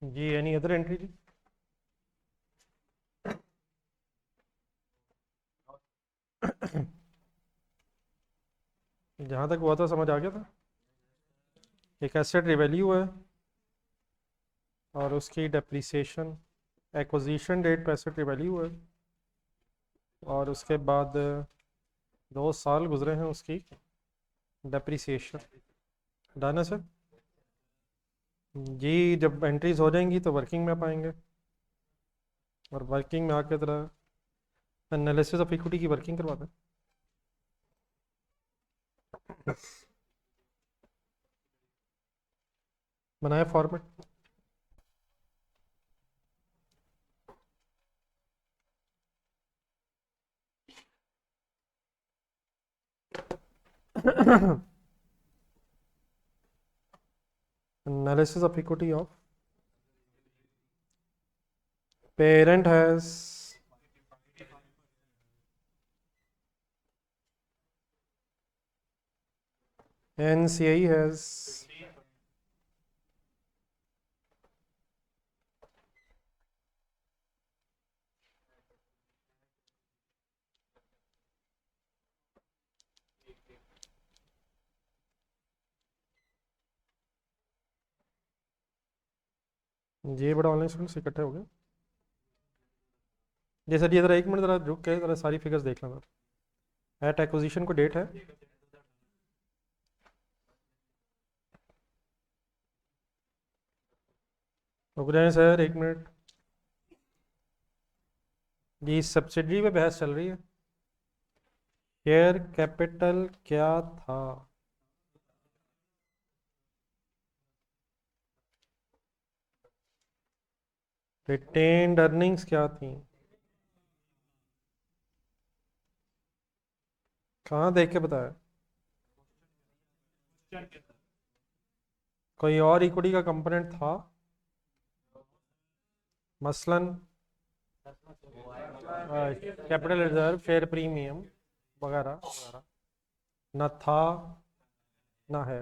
जी any other entry जी। जहाँ तक हुआ था समझ आ गया था। एक एसेट रिवैल्यू है और उसकी डेप्रिसिएशन, एक्विजिशन डेट पे एसेट रिवैल्यू है और उसके बाद 2 साल गुजरे हैं उसकी डेप्रिसिएशन। डन है सर। जी जब एंट्रीज हो जाएंगी तो वर्किंग में पाएंगे और वर्किंग में आके तरह एनालिसिस ऑफ इक्विटी की वर्किंग करवाते हैं। बनाए format. Analysis of equity of parent has NCI has ये बड़ा ऑनलाइन स्टूडेंट्स इकट्ठे हो गए। जी सर ये ज़रा एक मिनट ज़रा रुक के ज़रा सारी फिगर्स देख लें सर। एट एक्विजिशन को डेट है। रुक जाए सर एक मिनट। जी सब्सिडरी पे बहस चल रही है। शेयर कैपिटल क्या था? रिटेन्ड अर्निंग्स क्या थी? कहाँ देख के बताया? कोई और इक्विटी का कंपोनेंट था मसलन कैपिटल रिजर्व, शेयर प्रीमियम वगैरह वगैरह? न था ना है।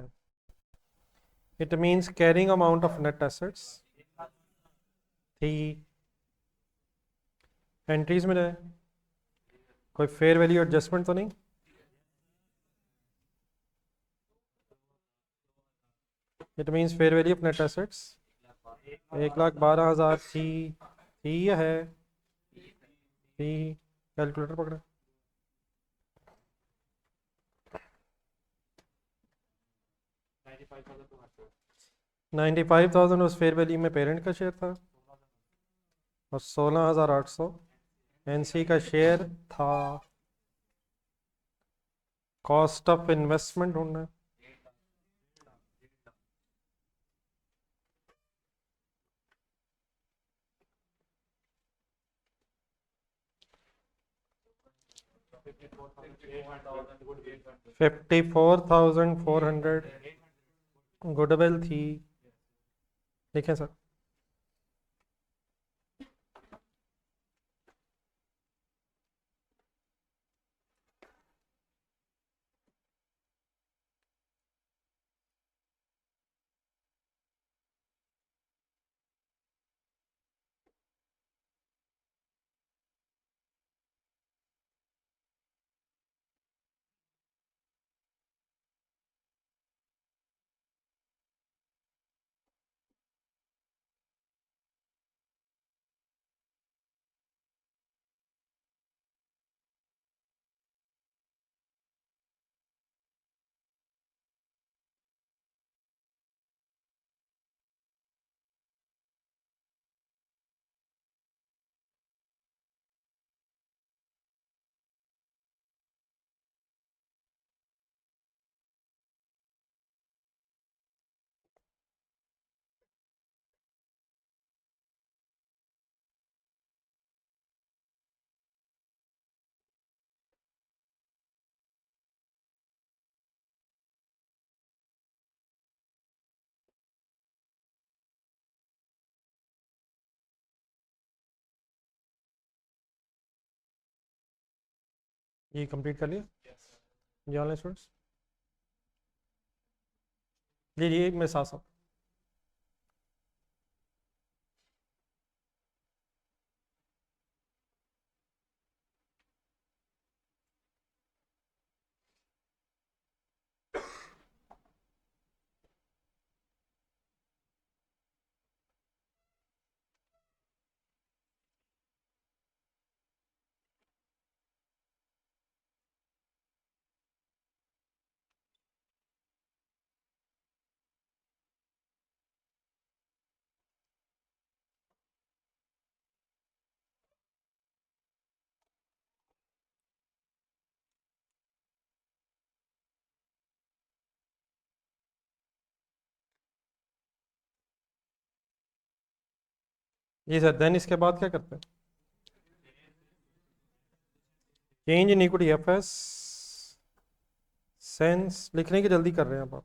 It means carrying amount of net assets थी। एंट्रीज में जाए, कोई फेयर वैल्यू एडजस्टमेंट तो नहीं? It means fair value of net assets 1,12,000 थी या है? थी। कैलकुलेटर पकड़े। 95,000 उस फेयर वैल्यू में पेरेंट का शेयर था और 16,800 एनसी का शेयर था। कॉस्ट ऑफ इन्वेस्टमेंट ढूंढना है। $54,400 गुडविल थी। ठीक है सर। ये कंप्लीट कर लिया जी ऑनलाइन स्टूडेंट्स? जी जी मैं साथ साथ जी सर, देन इसके बाद क्या करते हैं? Change in equity F S since, लिखने की जल्दी कर रहे हैं आप।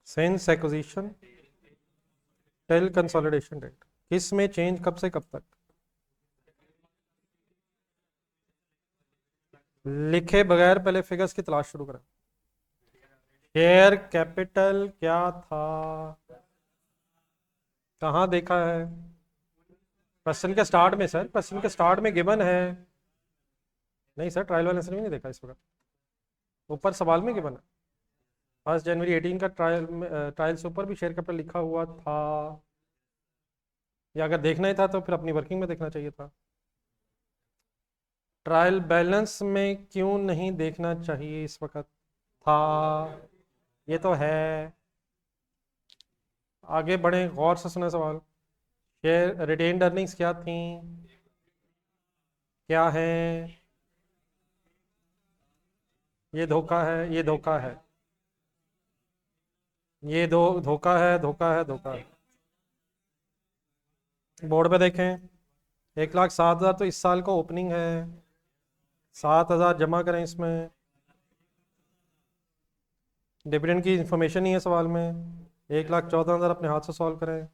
Since acquisition till consolidation date, किस में चेंज कब से कब तक? लिखे बगैर पहले फिगर्स की तलाश शुरू करें। शेयर कैपिटल क्या था, कहाँ देखा है? क्वेश्चन के स्टार्ट में सर, क्वेश्चन के स्टार्ट में गिवन है। नहीं सर, ट्रायल बैलेंस में नहीं देखा इस वक्त, ऊपर सवाल में गिवन है। 1 जनवरी 18 का ट्रायल में, ट्रायल से ऊपर भी शेयर कैपिटल लिखा हुआ था। या अगर देखना ही था तो फिर अपनी वर्किंग में देखना चाहिए था। ट्रायल बैलेंस में क्यों नहीं देखना चाहिए इस वक्त? था, ये तो है। आगे बढ़े, गौर से सुने सवाल। शेयर रिटेन्ड अर्निंग्स क्या थी, क्या है? ये धोखा है, ये धोखा है, ये धोखा है, धोखा है, धोखा है। बोर्ड पे देखें, 1,07,000 तो इस साल का ओपनिंग है, 7,000 जमा करें इसमें। डिविडेंड की इंफॉर्मेशन नहीं है सवाल में। 1,14,000 अपने हाथ से सॉल्व करें।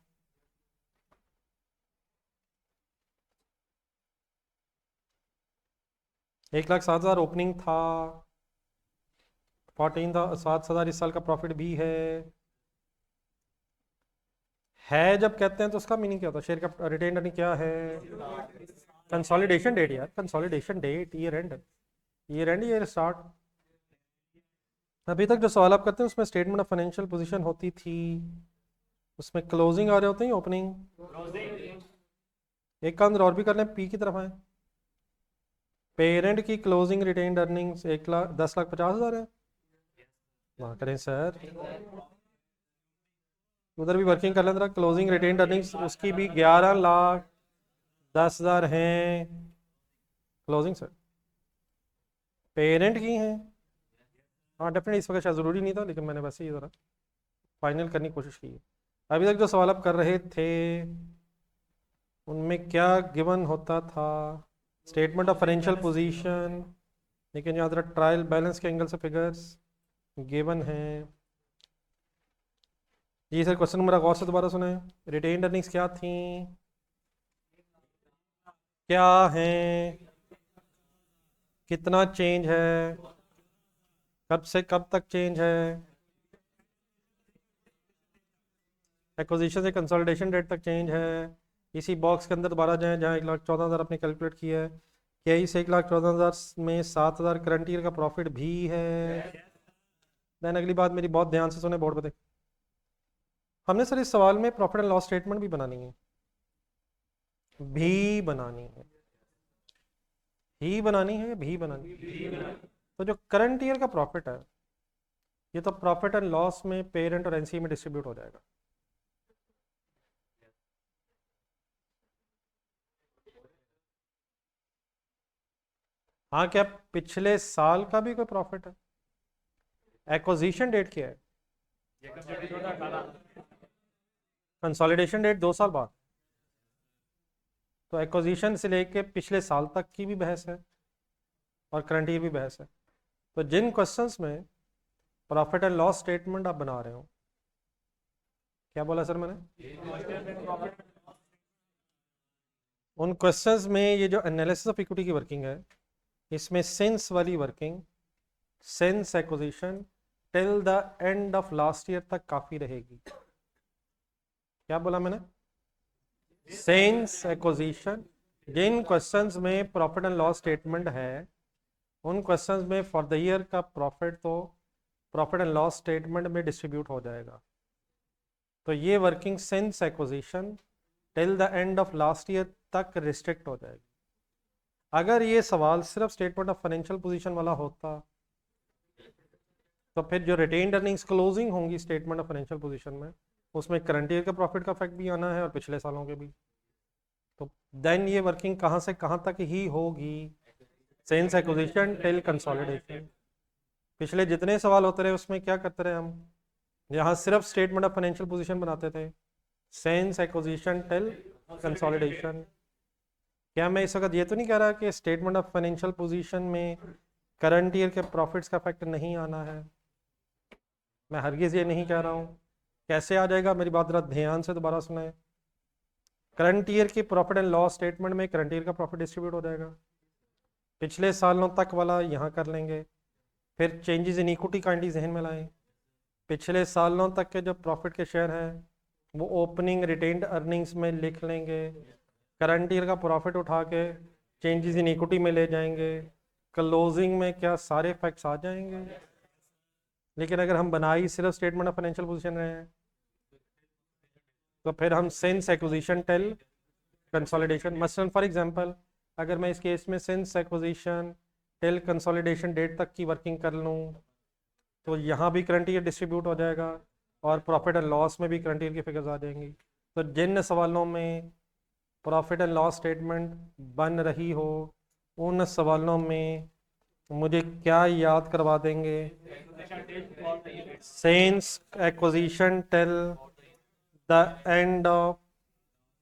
एक लाख 7,000 ओपनिंग था, 7,000 इस साल का प्रॉफिट भी है जब कहते हैं तो उसका मीनिंग क्या होता है? शेयर का रिटेन अर्निंग क्या है? कंसोलिडेशन डेट यार, consolidation date, year end, year end, year start. अभी तक जो सवाल आप करते हैं उसमें स्टेटमेंट ऑफ फाइनेंशियल पोजीशन होती थी, उसमें क्लोजिंग आ रहे होते हैं, ओपनिंग। एक काम और भी कर लें, पी की तरफ आए। पेरेंट की क्लोजिंग रिटेन्ड अर्निंग्स 10,50,000 है, वहाँ करें सर। उधर भी वर्किंग कर लें जरा, क्लोजिंग रिटेन्ड अर्निंग्स उसकी भी 11,10,000 हैं क्लोजिंग सर, पेरेंट की हैं। हाँ डेफिनेटली इस वक्त शायद ज़रूरी नहीं था, लेकिन मैंने वैसे ही ज़रा फाइनल करने की कोशिश की है। अभी तक जो सवाल आप कर रहे थे उनमें क्या गिवन होता था? स्टेटमेंट ऑफ फाइनेंशियल पोजीशन, लेकिन याद रख ट्रायल बैलेंस के एंगल से फिगर्स गिवन हैं। जी सर, क्वेश्चन मेरा गौर से दोबारा सुने। रिटेन्ड अर्निंग्स क्या थी, क्या हैं, कितना चेंज है, कब से कब तक चेंज है, एक्विजिशन से कंसोलिडेशन डेट तक चेंज है। इसी बॉक्स के अंदर दोबारा जाएं जहाँ 1,14,000 आपने कैलकुलेट किया है। क्या इस 1,14,000 में 7,000 करंट ईयर का प्रॉफिट भी है? देन अगली बात मेरी बहुत ध्यान से सुने, बोर्ड पे देख। हमने सर इस सवाल में प्रॉफिट एंड लॉस स्टेटमेंट भी बनानी है, भी बनानी है, ही बनानी है, भी बनानी है। तो जो करंट ईयर का प्रॉफिट है, ये तो प्रॉफिट एंड लॉस में पेरेंट और एनसी में डिस्ट्रीब्यूट हो जाएगा। हाँ, क्या पिछले साल का भी कोई प्रॉफिट है? एक्विजिशन डेट क्या है? कंसोलिडेशन डेट 2 साल बाद। तो एक्विजिशन से लेके पिछले साल तक की भी बहस है और करंट ईयर भी बहस है। तो जिन क्वेश्चंस में प्रॉफिट एंड लॉस स्टेटमेंट आप बना रहे हो, क्या बोला सर मैंने? उन क्वेश्चंस में ये जो एनालिसिस ऑफ इक्विटी की वर्किंग है, इसमें सिंस वाली working, since acquisition till the end of last year तक काफी रहेगी। क्या बोला मैंने? सिंस एक्विजिशन, जिन क्वेश्चंस में प्रॉफिट एंड लॉस स्टेटमेंट है, उन क्वेश्चंस में फॉर द ईयर का प्रॉफिट तो प्रॉफिट एंड लॉस स्टेटमेंट में डिस्ट्रीब्यूट हो जाएगा। तो ये working since acquisition till the end of last year तक रिस्ट्रिक्ट हो जाएगी। अगर ये सवाल सिर्फ स्टेटमेंट ऑफ फाइनेंशियल पोजीशन वाला होता तो फिर जो रिटेन्ड अर्निंग्स क्लोजिंग होंगी स्टेटमेंट ऑफ फाइनेंशियल पोजीशन में, उसमें करंट ईयर का प्रॉफिट का इफेक्ट भी आना है और पिछले सालों के भी। तो देन ये वर्किंग कहाँ से कहाँ तक ही होगी? Since acquisition till consolidation. पिछले जितने सवाल होते रहे उसमें क्या करते रहे हम, यहाँ सिर्फ स्टेटमेंट ऑफ फाइनेंशियल पोजीशन बनाते थे, सिंस एक्विजिशन टिल कंसोलिडेशन। क्या मैं इस वक्त ये तो नहीं कह रहा कि स्टेटमेंट ऑफ फाइनेंशियल पोजीशन में करंट ईयर के प्रॉफिट्स का फैक्ट नहीं आना है? मैं हरगिज़ ये नहीं कह रहा हूँ। कैसे आ जाएगा, मेरी बात जरा ध्यान से दोबारा सुनाए। करंट ईयर की प्रॉफिट एंड लॉस स्टेटमेंट में करंट ईयर का प्रॉफिट डिस्ट्रीब्यूट हो जाएगा, पिछले सालों तक वाला यहाँ कर लेंगे। फिर चेंजेस इन इक्विटी काइंडली जहन में लाएं। पिछले सालों तक के जो प्रॉफिट के शेयर हैं वो ओपनिंग रिटेन्ड अर्निंग्स में लिख लेंगे। करंट ईयर का प्रॉफिट उठा के चेंजेस इन इक्विटी में ले जाएंगे। क्लोजिंग में क्या सारे फैक्ट्स आ जाएंगे? लेकिन अगर हम बना ही सिर्फ स्टेटमेंट ऑफ फाइनेंशियल पोजीशन रहे हैं तो फिर हम सिंस एक्विजिशन टिल कंसोलिडेशन, मसलन फॉर एग्जांपल अगर मैं इस केस में since acquisition till consolidation date तक की वर्किंग कर लूँ तो यहाँ भी करंट ईयर डिस्ट्रीब्यूट हो जाएगा और प्रॉफिट एंड लॉस में भी करंट ईयर की फिगर्स आ जाएंगी। तो जिन सवालों में प्रॉफिट एंड लॉस स्टेटमेंट बन रही हो उन सवालों में मुझे क्या याद करवा देंगे? Since acquisition till the end of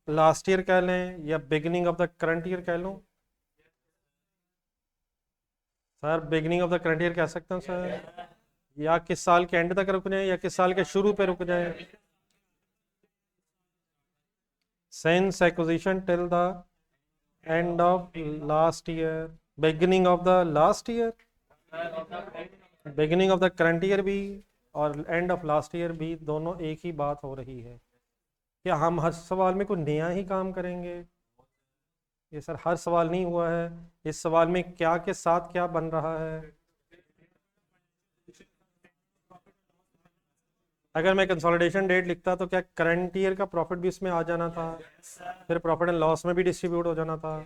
last year कह लें या beginning of the current year कह लूँ? Sir beginning of the current year कह सकता हूँ सर, या किस साल के एंड तक रुक जाए या किस साल के शुरू पे रुक जाए? Since acquisition till the end of last year, beginning of the last year, beginning of the current year भी और एंड ऑफ लास्ट ईयर भी दोनों एक ही बात हो रही है। क्या हम हर सवाल में कोई नया ही काम करेंगे? ये सर हर सवाल नहीं हुआ है। इस सवाल में क्या के साथ क्या बन रहा है? अगर मैं कंसोलिडेशन डेट लिखता तो क्या करंट ईयर का प्रॉफिट भी इसमें आ जाना था, फिर प्रॉफिट एंड लॉस में भी डिस्ट्रीब्यूट हो जाना था,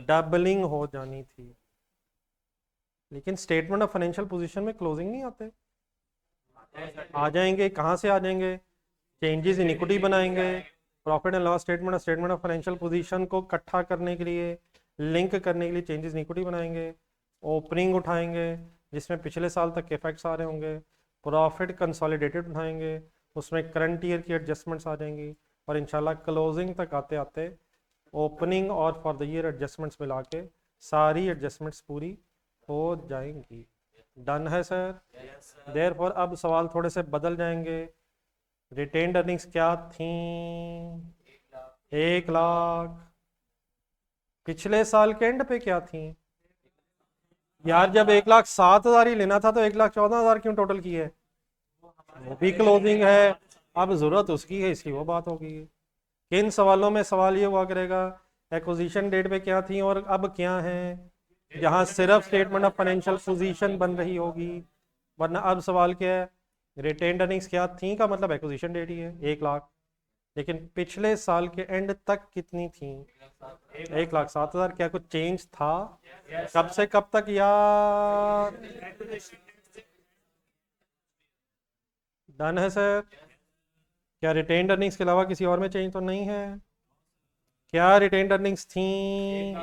डबलिंग हो जानी थी। लेकिन स्टेटमेंट ऑफ फाइनेंशियल पोजीशन में क्लोजिंग नहीं आते। आ जाएंगे, कहाँ से आ जाएंगे? चेंजेस इन इक्विटी बनाएंगे, प्रॉफिट एंड लॉस स्टेटमेंट और स्टेटमेंट ऑफ फाइनेंशियल पोजीशन को इकट्ठा करने के लिए, लिंक करने के लिए चेंजेस इन इक्विटी बनाएंगे, ओपनिंग उठाएंगे जिसमें पिछले साल तक के इफेक्ट्स आ रहे होंगे, प्रॉफिट कंसोलिडेटेड उठाएंगे उसमें करंट ईयर की एडजस्टमेंट्स आ जाएंगी और इंशाल्लाह क्लोजिंग तक आते आते ओपनिंग और फॉर द ईयर एडजस्टमेंट्स मिला के सारी एडजस्टमेंट्स पूरी हो जाएंगी। डन है सर? देयरफॉर अब सवाल थोड़े से बदल जाएंगे। रिटेन्ड अर्निंग्स क्या थी? 1 लाख। पिछले साल के एंड पे क्या थी? यार जब 1,07,000 ही लेना था तो 1,14,000 क्यों टोटल की है? वो भी क्लोजिंग है, अब जरूरत उसकी है इसलिए वो बात होगी। किन सवालों में सवाल ये हुआ करेगा एक्विजिशन डेट पे क्या थी और अब क्या है, जहां सिर्फ स्टेटमेंट ऑफ फाइनेंशियल पोजीशन बन रही होगी। वरना अब सवाल क्या है, रिटेन्ड अर्निंग्स क्या थी का मतलब एक्विजिशन डेट ही है 1 लाख, लेकिन पिछले साल के एंड तक कितनी थी? 1,07,000। क्या कुछ चेंज था? कब से कब तक यार? डन है सर? क्या रिटेन्ड अर्निंग्स के अलावा किसी और में चेंज तो नहीं है? क्या रिटेन्ड अर्निंग्स थी?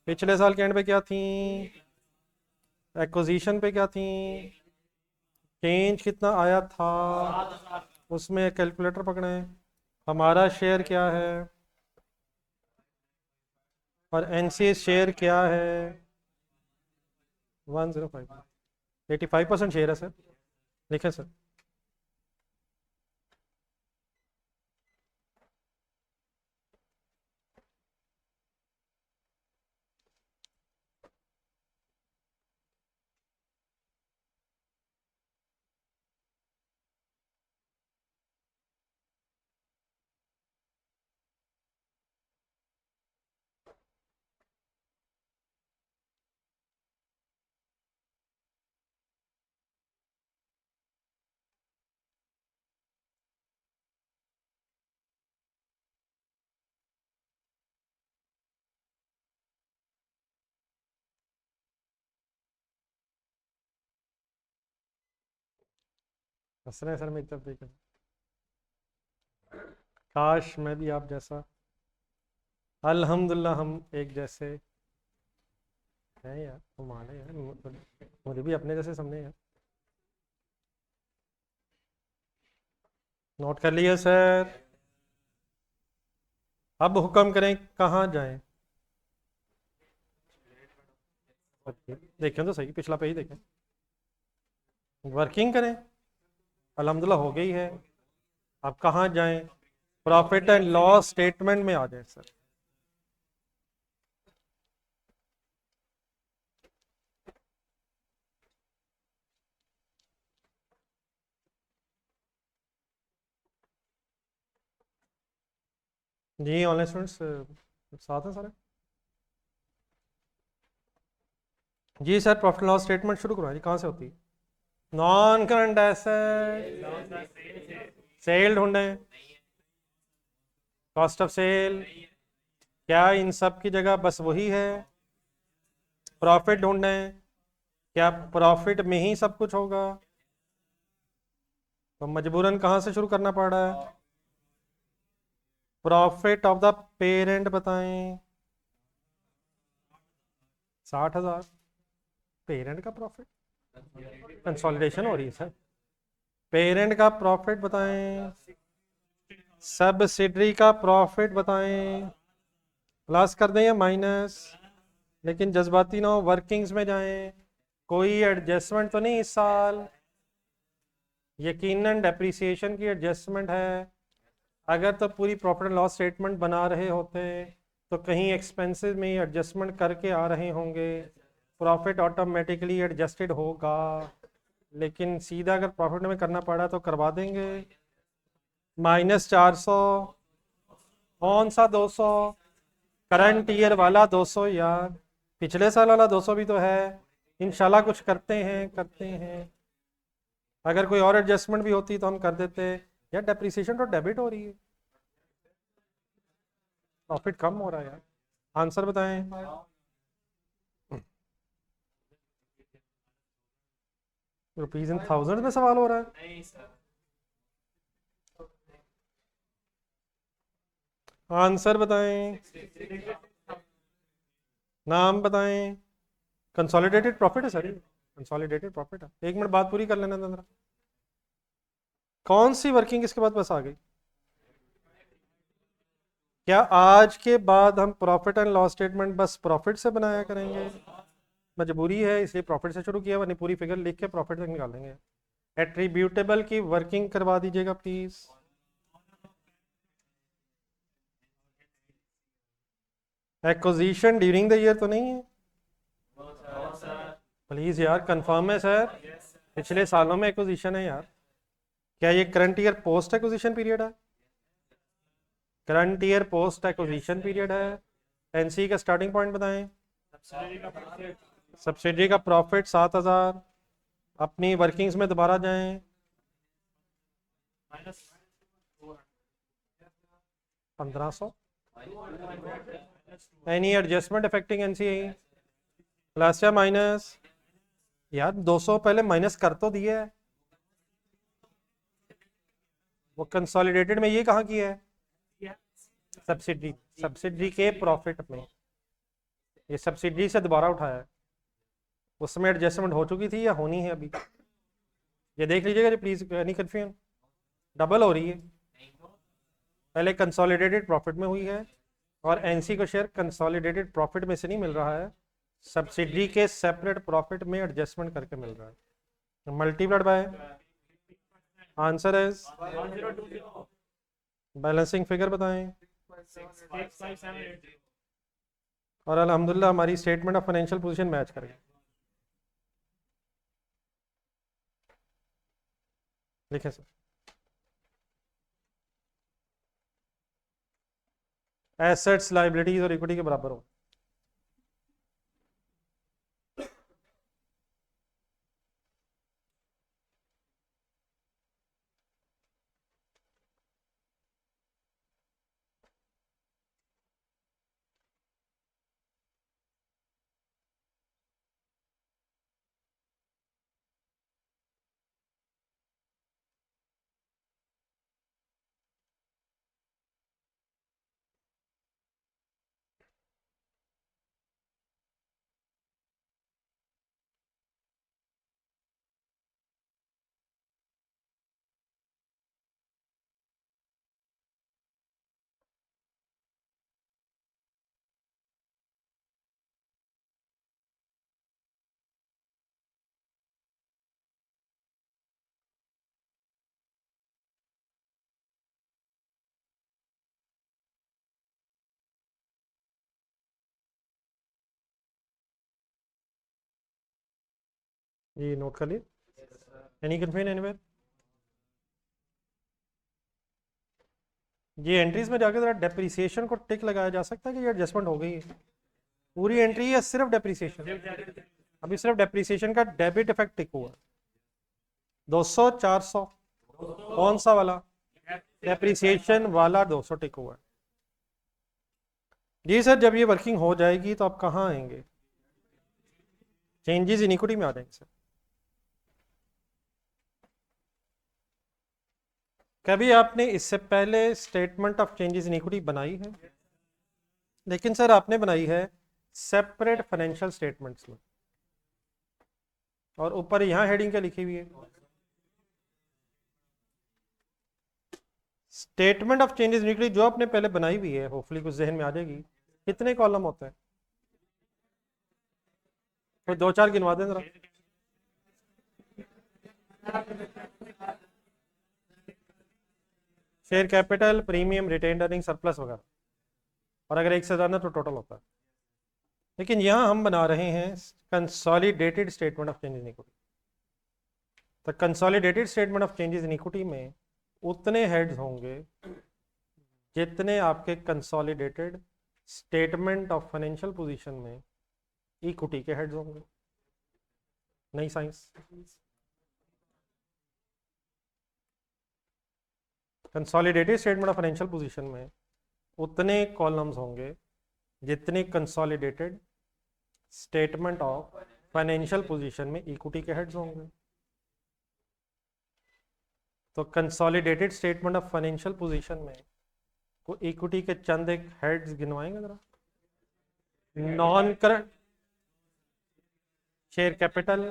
पिछले साल के एंड पे क्या थी? एक्विजिशन पे क्या थी? चेंज कितना आया था? उसमें कैलकुलेटर पकड़े। हमारा शेयर क्या है और एनसीए शेयर क्या है? 105, 85% शेयर है सर। लिखें सर। हंस रहे हैं सर मेरी तरफ देख कर। काश मैं भी आप जैसा। अल्हम्दुलिल्लाह हम एक जैसे हैं यार, कमाल है यार, मुझे भी अपने जैसे समझे यार। नोट कर लिया सर? अब हुक्म करें कहाँ जाएं? देखें तो सही, पिछला पेज देखें। वर्किंग करें, अल्हम्दुलिल्लाह हो गई है। अब कहाँ जाएं? प्रॉफिट एंड लॉस स्टेटमेंट में आ जाए सर। जी ऑनलाइन स्टूडेंट्स साथ हैं सारे? जी सर, प्रॉफिट लॉस स्टेटमेंट शुरू करो जी, कहाँ से होती है? नॉन करंट एसेट, सेल ढूंढें, कॉस्ट ऑफ सेल, क्या इन सब की जगह बस वही है? प्रॉफिट ढूंढें, क्या प्रॉफिट में ही सब कुछ होगा? तो मजबूरन कहाँ से शुरू करना पड़ रहा है? प्रॉफिट ऑफ द पेरेंट बताएं। 60,000 पेरेंट का प्रॉफिट, कंसोलिडेशन हो रही है सर। पेरेंट का प्रॉफिट बताएं, सब्सिडरी का प्रॉफिट बताएं, प्लस कर दें या माइनस? लेकिन जज्बाती ना हो, वर्किंग्स में जाएं। कोई एडजस्टमेंट तो नहीं इस साल? यकीनन डेप्रिसिएशन की एडजस्टमेंट है। अगर तो पूरी प्रॉफिट एंड लॉस स्टेटमेंट बना रहे होते तो कहीं एक्सपेंसेस में एडजस्टमेंट करके आ रहे होंगे, प्रॉफिट ऑटोमेटिकली एडजस्टेड होगा। लेकिन सीधा अगर प्रॉफिट में करना पड़ा तो करवा देंगे। -400, कौन सा 200? करंट ईयर वाला 200 यार, पिछले साल वाला 200 भी तो है। इंशाल्लाह कुछ करते हैं, करते हैं। अगर कोई और एडजस्टमेंट भी होती तो हम कर देते। यार डेप्रिसिएशन तो डेबिट हो रही है, प्रॉफिट कम हो रहा है यार। आंसर बताएं। रुपीज इन थाउजेंड में सवाल हो रहा है? आंसर बताएं, नाम बताएं। कंसोलिडेटेड प्रॉफिट है सर, ये कंसोलिडेटेड प्रॉफिट है। एक मिनट बात पूरी कर लेना था जरा। कौन सी वर्किंग इसके बाद बस आ गई? क्या आज के बाद हम प्रॉफिट एंड लॉस स्टेटमेंट बस प्रॉफिट से बनाया करेंगे? मजबूरी है इसलिए प्रॉफिट से शुरू किया, वरना पूरी फिगर लिख के प्रॉफिट तक निकालेंगे। एट्रीब्यूटेबल की वर्किंग करवा दीजिएगा please. Acquisition during the year तो नहीं है? प्लीज यार, कंफर्म है सर? पिछले सालों में एक्विजिशन है यार। क्या ये current year post acquisition period है? Current year post acquisition period है। एनसी का स्टार्टिंग पॉइंट बताएं। सब्सिडी का प्रॉफिट 7,000। अपनी वर्किंग्स में दोबारा जाएं। 1,500। Any adjustment affecting NC? Plus या माइनस? यार 200 पहले माइनस कर तो दिया है। वो कंसोलिडेटेड में ये कहाँ किया है? सब्सिडी, सब्सिडी के प्रॉफिट में। ये सब्सिडी से दोबारा उठाया है। उसमें एडजस्टमेंट हो चुकी थी या होनी है अभी? ये देख लीजिएगा प्लीज, एनी कंफ्यूजन? डबल हो रही है। पहले कंसोलिडेटेड प्रॉफिट में हुई है, और एनसी को शेयर कंसोलिडेटेड प्रॉफिट में से नहीं मिल रहा है, सब्सिडी के सेपरेट प्रॉफिट में एडजस्टमेंट करके मिल रहा है। Multiplied by, answer is, balancing figure बताएं। और अल्हम्दुलिल्लाह हमारी statement of financial position match करेगी। लिखें सर। एसेट्स लाइबिलिटीज और इक्विटी के बराबर हो। ये नोट कर लिए, एनी कंफ्यूजन एनीवेयर? ये एंट्रीज में जाकर जरा डेप्रिसिएशन को टिक लगाया जा सकता है कि ये एडजस्टमेंट हो गई है पूरी एंट्री या सिर्फ डेप्रिसिएशन? अभी सिर्फ डेप्रिसिएशन का डेबिट इफेक्ट टिक हुआ 200 400, कौन सा वाला? डेप्रिसिएशन वाला 200 टिक हुआ है। जी सर, जब ये वर्किंग हो जाएगी तो आप कहाँ आएंगे? चेंजेस इन इक्विटी में आ जाएंगे सर। कभी आपने इससे पहले statement of changes in equity बनाई है? लेकिन सर आपने बनाई है सेपरेट फाइनेंशियल स्टेटमेंट्स में, और ऊपर यहाँ हेडिंग क्या लिखी हुई है? Statement of changes in equity जो आपने पहले बनाई हुई है, होपफुली कुछ जहन में आ जाएगी। कितने कॉलम होते हैं? तो 2-4 गिनवा दें जरा। Share capital, premium, retained earning, surplus वगैरह, और अगर एक से ज़्यादा तो टोटल होता है। लेकिन यहाँ हम बना रहे हैं consolidated statement of changes in equity. तो consolidated statement of changes in equity में उतने हेड्स होंगे जितने आपके consolidated statement of financial position में इक्विटी के हेड्स होंगे। नई साइंस। Consolidated statement of financial position में उतने कॉलम्स होंगे जितने consolidated statement of financial position में इक्विटी के हेड्स होंगे। तो consolidated statement of financial position में को इक्विटी के चंद एक हेड्स गिनवाएंगे जरा। Non current share capital,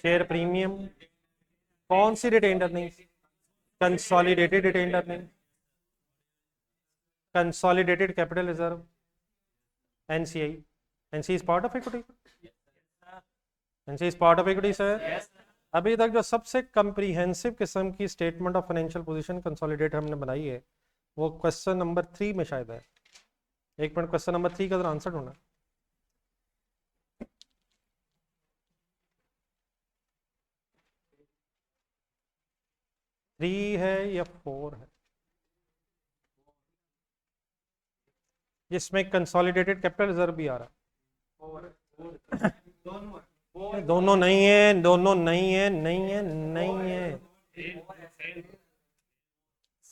share premium, कौन सी retained earning? Consolidated retained earning, consolidated capital reserve, NCI. NCI is part of equity? NCI is part of equity sir. अभी तक जो सबसे कंप्रीहेंसिव किस्म की statement of financial position consolidate हमने बनाई है वो क्वेश्चन नंबर 3 में शायद है। एक मिनट, क्वेश्चन नंबर 3 का जरा आंसर ढूंढना। थ्री है या 4 है? जिसमें कंसोलिडेटेड कैपिटल रिजर्व भी आ रहा है। दोनों नहीं है, दोनों नहीं है, नहीं है, नहीं है।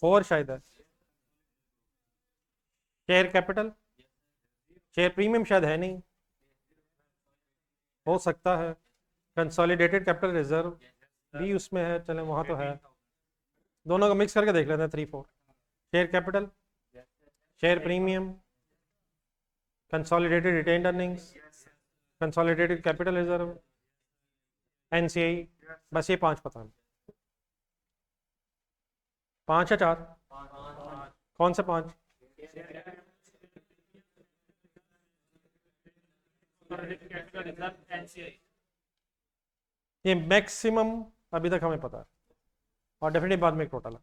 4 शायद है। शेयर कैपिटल, शेयर प्रीमियम शायद है नहीं, हो सकता है। कंसोलिडेटेड कैपिटल रिजर्व भी उसमें है, चले वहां तो है। दोनों को मिक्स करके देख लेते हैं 3-4। Share capital, share premium, consolidated retained earnings, consolidated capital reserve, NCI. बस ये 5 पता है। 5 या 4? कौन से 5? ये मैक्सिमम अभी तक हमें पता है, और डेफिनेटली बाद में एक टोटल है।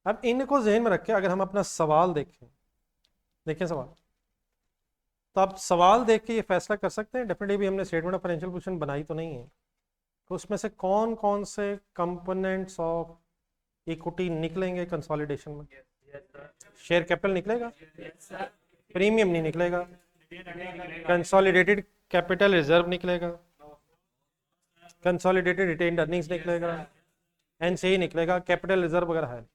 अब इनको जहन में रखें, अगर हम अपना सवाल देखें सवाल, तो आप सवाल देख के ये फैसला कर सकते हैं डेफिनेटली भी हमने स्टेटमेंट ऑफ फाइनेंशियल पोजीशन बनाई तो नहीं है, तो उसमें से कौन कौन से कंपोनेंट्स ऑफ इक्विटी निकलेंगे कंसोलिडेशन में? शेयर कैपिटल निकलेगा, प्रीमियम नहीं निकलेगा, कंसोलिडेटेड कैपिटल रिजर्व निकलेगा, कंसोलिडेटेड रिटेन्ड अर्निंग्स निकलेगा, एनसीआई निकलेगा, कैपिटल रिजर्व वगैरह है।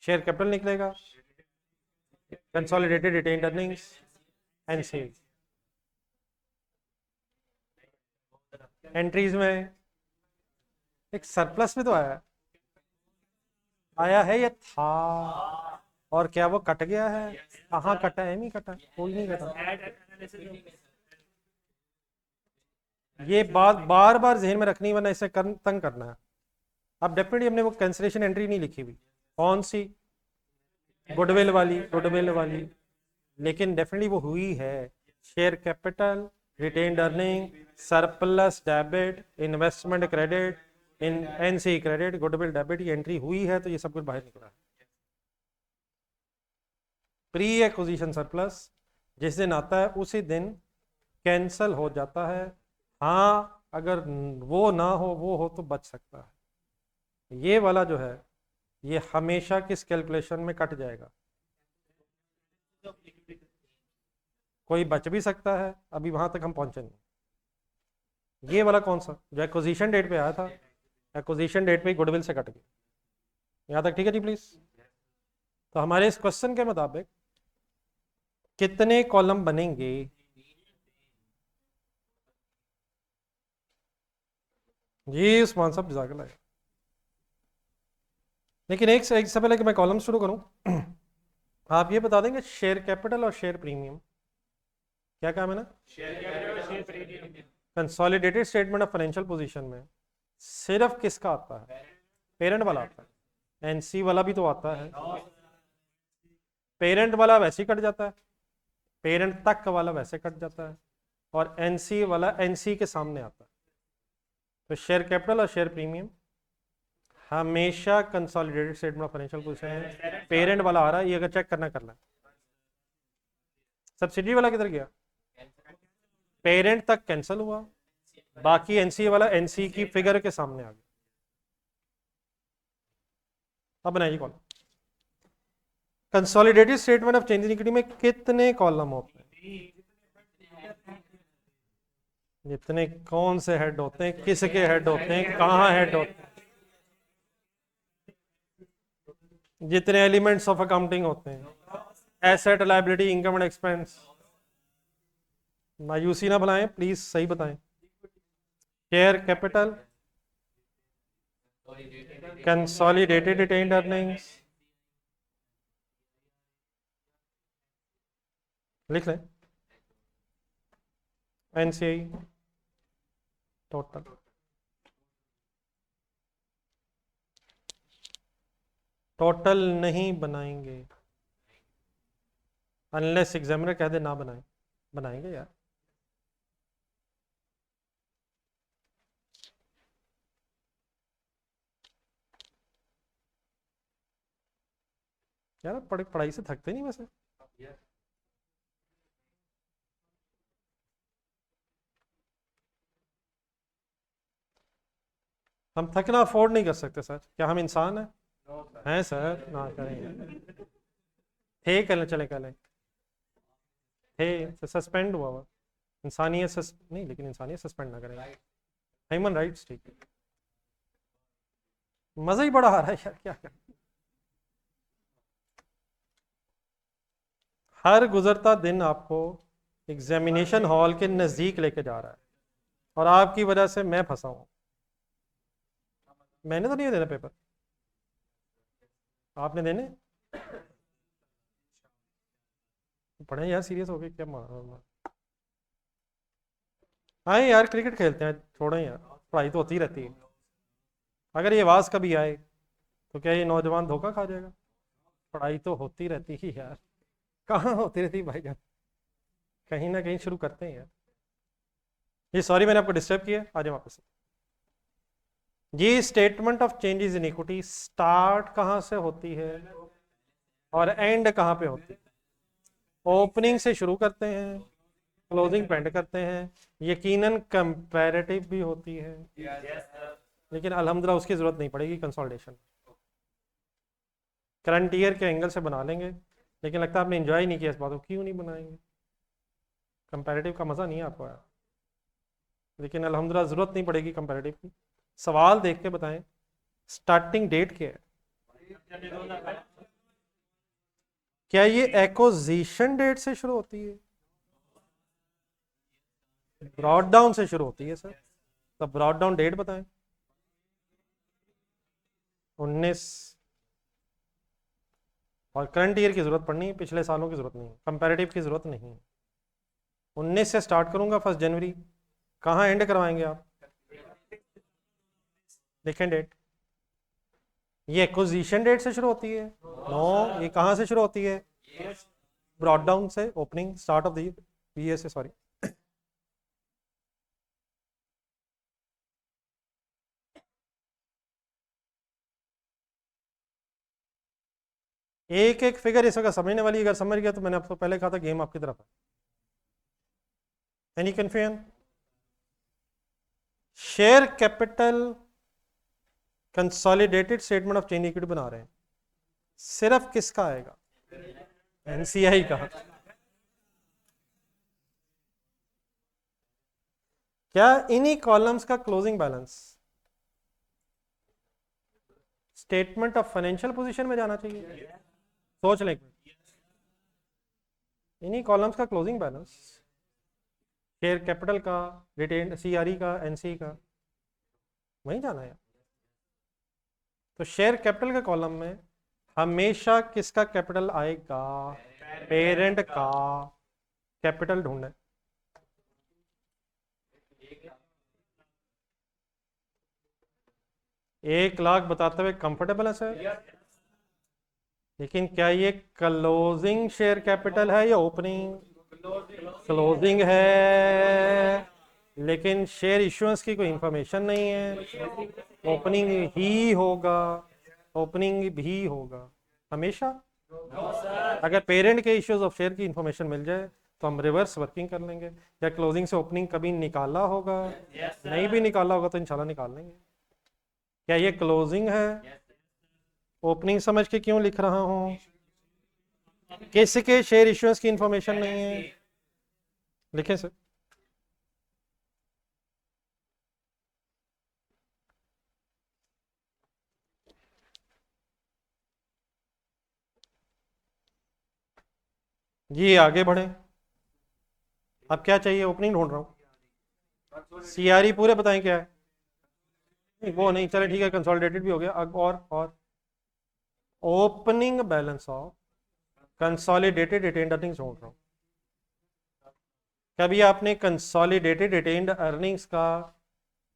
शेयर कैपिटल निकलेगा, consolidated retained earnings, NCI. Entries में एक सरप्लस में तो आया है या था, और क्या वो कट गया है? कहाँ कटा है? नहीं कटा, कोई नहीं कटा। ये बात बार बार जहन में रखनी, वरना इसे तंग करना है। अब डेफिनेटली हमने वो कैंसिलेशन एंट्री नहीं लिखी हुई, कौन सी? गुडविल वाली, लेकिन डेफिनेटली वो हुई है। Share capital, retained earning, surplus debit, investment credit, NCI credit, goodwill debit, ये एंट्री हुई है, तो ये सब कुछ बाहर निकला है। प्री एक्विजिशन सरप्लस जिस दिन आता है उसी दिन कैंसल हो जाता है। हाँ, अगर वो ना हो, वो हो तो बच सकता है। ये वाला जो है ये हमेशा किस कैलकुलेशन में कट जाएगा? कोई बच भी सकता है, अभी वहां तक हम पहुंचे नहीं। ये वाला कौन सा जो एक्विजिशन डेट पे आया था, एक्विजिशन डेट पे गुडविल से कट गया, यहाँ तक ठीक है जी प्लीज। तो हमारे इस क्वेश्चन के मुताबिक कितने कॉलम बनेंगे? जी उस्मान साहब जज़ाकल्लाह। लेकिन एक से पहले कि मैं कॉलम शुरू करूं आप ये बता देंगे शेयर कैपिटल और शेयर प्रीमियम क्या काम है ना? Consolidated statement of financial position में सिर्फ किसका आता है? पेरेंट वाला आता है। एनसी वाला भी तो आता है। पेरेंट वाला वैसे ही कट जाता है, पेरेंट तक वाला वैसे कट जाता है, और एनसी वाला एनसी के सामने आता है। तो शेयर कैपिटल और शेयर प्रीमियम हमेशा consolidated statement of financial position है, पेरेंट वाला आ रहा है। ये अगर चेक करना करना है। सब्सिडी वाला किधर गया? पेरेंट तक कैंसिल हुआ, बाकी एनसी वाला एनसी की फिगर के सामने आ गया। अब बनाइए column. Consolidated statement of change in equity में कितने कॉलम होते हैं? जितने कौन से हेड होते हैं, किसके हेड होते हैं, कहाँ हेड होते हैं, जितने एलिमेंट्स ऑफ अकाउंटिंग होते हैं, asset liability income and expense. मायूसी ना बनाएं प्लीज, सही बताएं। Share capital, consolidated retained earnings, लिख लें। एनसीआई टोटल, टोटल नहीं बनाएंगे अनलेस एग्जामिनर कह दे ना बनाएं। बनाएंगे यार। यार पढ़ाई से थकते नहीं वैसे। हम थकना अफोर्ड नहीं कर सकते सर, क्या हम इंसान हैं सर? ना करेंगे थे कल चले कल थे सस्पेंड हुआ हुआ इंसानियत नहीं, लेकिन इंसानियत सस्पेंड ना करेंगे। ह्यूमन राइट्स ठीक है। मजा ही बड़ा आ रहा है यार, क्या कर। हर गुजरता दिन आपको एग्जामिनेशन हॉल के नज़दीक लेके जा रहा है, और आपकी वजह से मैं फंसा हूं। मैंने तो नहीं देना पेपर, आपने देने। पढ़े यार, सीरियस हो गए क्या? आए यार क्रिकेट खेलते हैं, छोड़ें यार, पढ़ाई तो होती रहती है। अगर ये आवाज़ कभी आए तो क्या ये नौजवान धोखा खा जाएगा? पढ़ाई तो होती रहती ही यार, कहाँ होती रहती भाईजान, कहीं ना कहीं शुरू करते हैं यार। ये सॉरी मैंने आपको डिस्टर्ब किया, आ जाए वापस। ये statement of changes in equity start कहाँ से होती है और एंड कहाँ पे होती है? ओपनिंग से शुरू करते हैं, क्लोजिंग पे एंड करते हैं। यकीनन कंपैरेटिव भी होती है, लेकिन अल्हम्दुलिल्लाह उसकी जरूरत नहीं पड़ेगी कंसोलिडेशन। करंट ईयर के एंगल से बना लेंगे, लेकिन लगता है आपने एंजॉय नहीं किया इस बात को। क्यों नहीं बनाएंगे? कंपैरेटिव का मज़ा नहीं आपको आया, लेकिन अल्हम्दुलिल्लाह ज़रूरत नहीं पड़ेगी कंपैरेटिव की। सवाल देख के बताएं, स्टार्टिंग डेट क्या है? क्या ये एक्विजिशन डेट से शुरू होती है? ब्रॉड डाउन से शुरू होती है सर, तो ब्रॉड डाउन डेट बताएं। 19, और करंट ईयर की जरूरत पड़नी है, पिछले सालों की जरूरत नहीं है, कंपैरेटिव की जरूरत नहीं है। 19 से स्टार्ट करूंगा 1 जनवरी, कहाँ एंड करवाएंगे आप? देखें डेट, ये एक्विजिशन डेट से शुरू होती है? नो, ये कहाँ से शुरू होती है? ब्रॉड डाउन से, opening start of the year से, सॉरी। एक एक फिगर इस वक्त समझने वाली, अगर समझ गया तो मैंने आपको पहले कहा था गेम आपकी तरफ है। Any confusion? Share capital consolidated statement of change equity बना रहे हैं, सिर्फ किसका आएगा? एनसीआई का। क्या इन्हीं कॉलम्स का closing balance statement of financial position में जाना चाहिए? सोच लें, इन्हीं कॉलम्स का क्लोजिंग बैलेंस शेयर कैपिटल का, रिटेन सीआरई का, एनसी का, वहीं जाना है। तो शेयर कैपिटल के कॉलम में हमेशा किसका कैपिटल आएगा? पेरेंट का कैपिटल ढूंढे। एक लाख बताते हुए कंफर्टेबल है सर? लेकिन क्या ये क्लोजिंग शेयर कैपिटल है या ओपनिंग? क्लोजिंग है, लेकिन शेयर इश्यूएंस की कोई इंफॉर्मेशन नहीं है। ओपनिंग ही होगा, ओपनिंग भी होगा हमेशा। अगर पेरेंट के इश्यूज ऑफ शेयर की इंफॉर्मेशन मिल जाए तो हम रिवर्स वर्किंग कर लेंगे। या क्लोजिंग से ओपनिंग कभी निकाला होगा? नहीं भी निकाला होगा तो इंशाल्लाह निकाल लेंगे। क्या ये क्लोजिंग है? ओपनिंग समझ के क्यों लिख रहा हूं? किसके शेयर इश्यूएंस की इंफॉर्मेशन नहीं है? लिखें सर। जी आगे बढ़े। अब क्या चाहिए? ओपनिंग ढूंढ रहा हूँ। सीआरई पूरे बताएं क्या है? नहीं, वो नहीं, चले ठीक है, कंसोलिडेटेड भी हो गया। अब और opening balance of consolidated retained earnings ढूंढ रहा हूँ। कभी आपने कंसोलिडेटेड रिटेन्ड अर्निंग्स का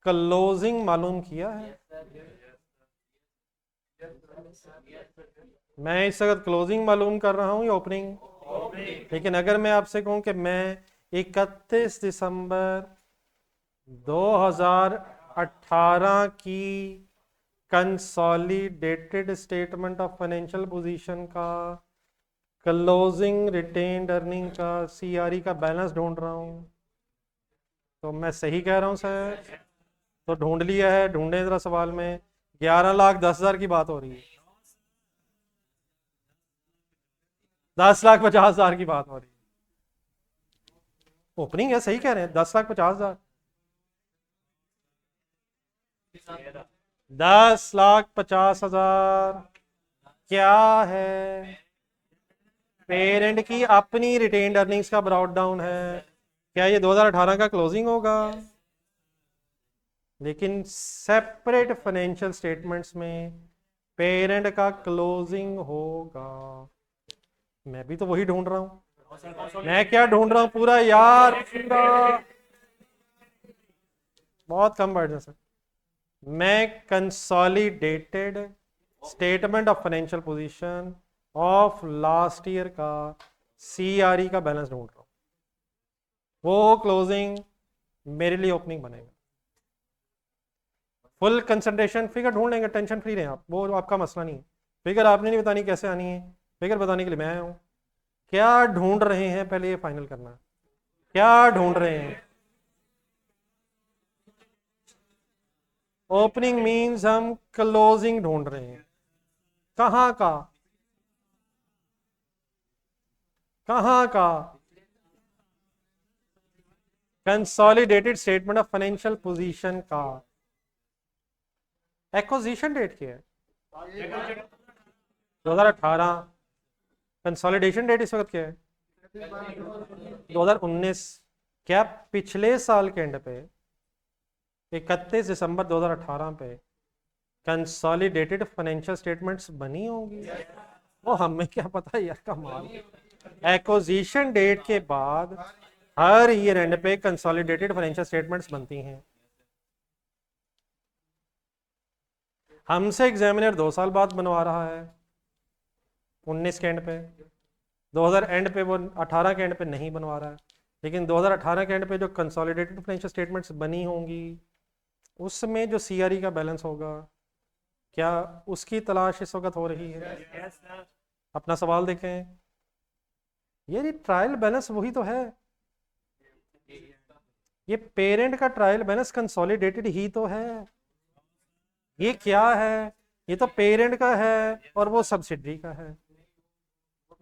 क्लोजिंग मालूम किया है? मैं इस वक्त क्लोजिंग मालूम कर रहा हूँ या ओपनिंग? लेकिन अगर मैं आपसे कहूं कि मैं 31 दिसंबर 2018 की consolidated statement of financial position का क्लोजिंग रिटेन्ड अर्निंग का सीआरई का बैलेंस ढूंढ रहा हूं, तो मैं सही कह रहा हूं सर? तो ढूंढ लिया है, ढूंढे जरा सवाल में। 11,10,000 की बात हो रही है, 10,50,000 की बात हो रही है। ओपनिंग है, सही कह रहे हैं, 10,50,000। 10,50,000 क्या है? पेरेंट की अपनी रिटेन्ड अर्निंग्स का ब्राउट डाउन है। क्या ये 2018 का क्लोजिंग होगा? लेकिन सेपरेट फाइनेंशियल स्टेटमेंट्स में पेरेंट का क्लोजिंग होगा। मैं भी तो वही ढूंढ रहा हूं। मैं क्या ढूंढ रहा हूं? पूरा यार, पूरा। बहुत कम वर्ड है सर। मैं consolidated statement of financial position of last year का सीआरई का बैलेंस ढूंढ रहा हूं। वो क्लोजिंग मेरे लिए ओपनिंग बनेगा। फुल कंसंट्रेशन, फिगर ढूंढ लेंगे, टेंशन फ्री रहें आप, वो आपका मसला नहीं है। फिगर आपने नहीं बतानी कैसे आनी है, फिगर बताने के लिए मैं आया हूँ। क्या ढूंढ रहे हैं पहले ये फाइनल करना है। क्या ढूंढ रहे हैं? ओपनिंग मींस हम क्लोजिंग ढूंढ रहे हैं। कहाँ का? कहाँ का? Consolidated statement of financial position का। एक्विजिशन डेट क्या है? 2018। कंसोलिडेशन डेट इस वक्त क्या है? 2019। क्या पिछले साल के एंड पे 31 दिसंबर 2018 पे कंसोलिडेटेड फाइनेंशियल स्टेटमेंट्स बनी होंगी? वो हमें क्या पता यार, कमाल। एक्विजिशन डेट के बाद हर ईयर एंड पे कंसोलिडेटेड फाइनेंशियल स्टेटमेंट्स बनती हैं। हमसे एग्जामिनर 2 साल बाद बनवा रहा है, 19 के एंड पे। 2000 एंड पे वो 18 के एंड पे नहीं बनवा रहा है। लेकिन 2018 के एंड पे जो कंसोलिडेटेड फाइनेंशियल स्टेटमेंट्स बनी होंगी उसमें जो सीआरई का बैलेंस होगा, क्या उसकी तलाश इस वक्त हो रही है? अपना सवाल देखें। ये ट्रायल बैलेंस वही तो है। ये पेरेंट का ट्रायल बैलेंस कंसोलिडेटेड ही तो है। ये क्या है? ये तो पेरेंट का है और वो सब्सिडरी का है।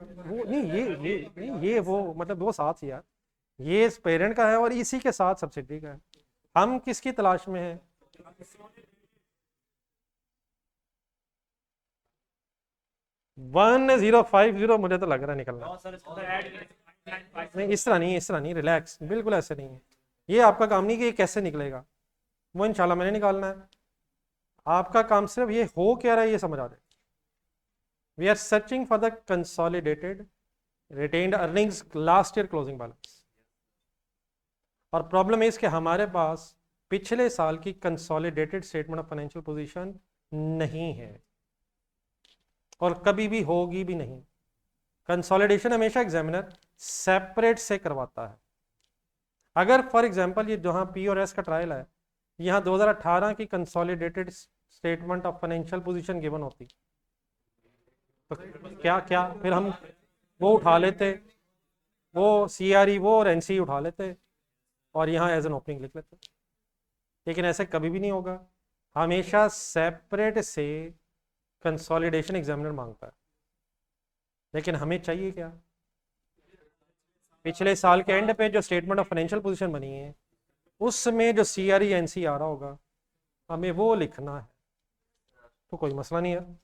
वो नहीं, ये वो मतलब वो साथ ही यार, ये पेरेंट का है और इसी के साथ सब्सिडरी का है। हम किसकी तलाश में है? 1050 मुझे तो लग रहा है निकलना। नहीं इस तरह नहीं, इस तरह नहीं, रिलैक्स, बिल्कुल ऐसे नहीं है। ये आपका काम नहीं कि ये कैसे निकलेगा, वो इंशाल्लाह मैंने निकालना है। आपका काम सिर्फ ये हो क्या रहा है ये समझ आ जाए। We are searching for the consolidated retained earnings last year closing balance. और प्रॉब्लम इज कि हमारे पास पिछले साल की consolidated statement of financial position नहीं है और कभी भी होगी भी नहीं। कंसोलिडेशन हमेशा एग्जामिनर सेपरेट से करवाता है। अगर फॉर एग्जांपल ये जहां पी और एस का ट्रायल है, यहाँ 2018 की consolidated statement of financial position given होती तो क्या क्या फिर हम वो उठा लेते, वो सीआरई वो और एनसी उठा लेते और यहाँ एज एन ओपनिंग लिख लेते। लेकिन ऐसे कभी भी नहीं होगा, हमेशा सेपरेट से कंसोलिडेशन एग्जामिनर मांगता है। लेकिन हमें चाहिए क्या? पिछले साल के एंड पे जो स्टेटमेंट ऑफ फाइनेंशियल पोजीशन बनी है उसमें जो सीआरई एनसी आ रहा होगा हमें वो लिखना है। तो कोई मसला नहीं है।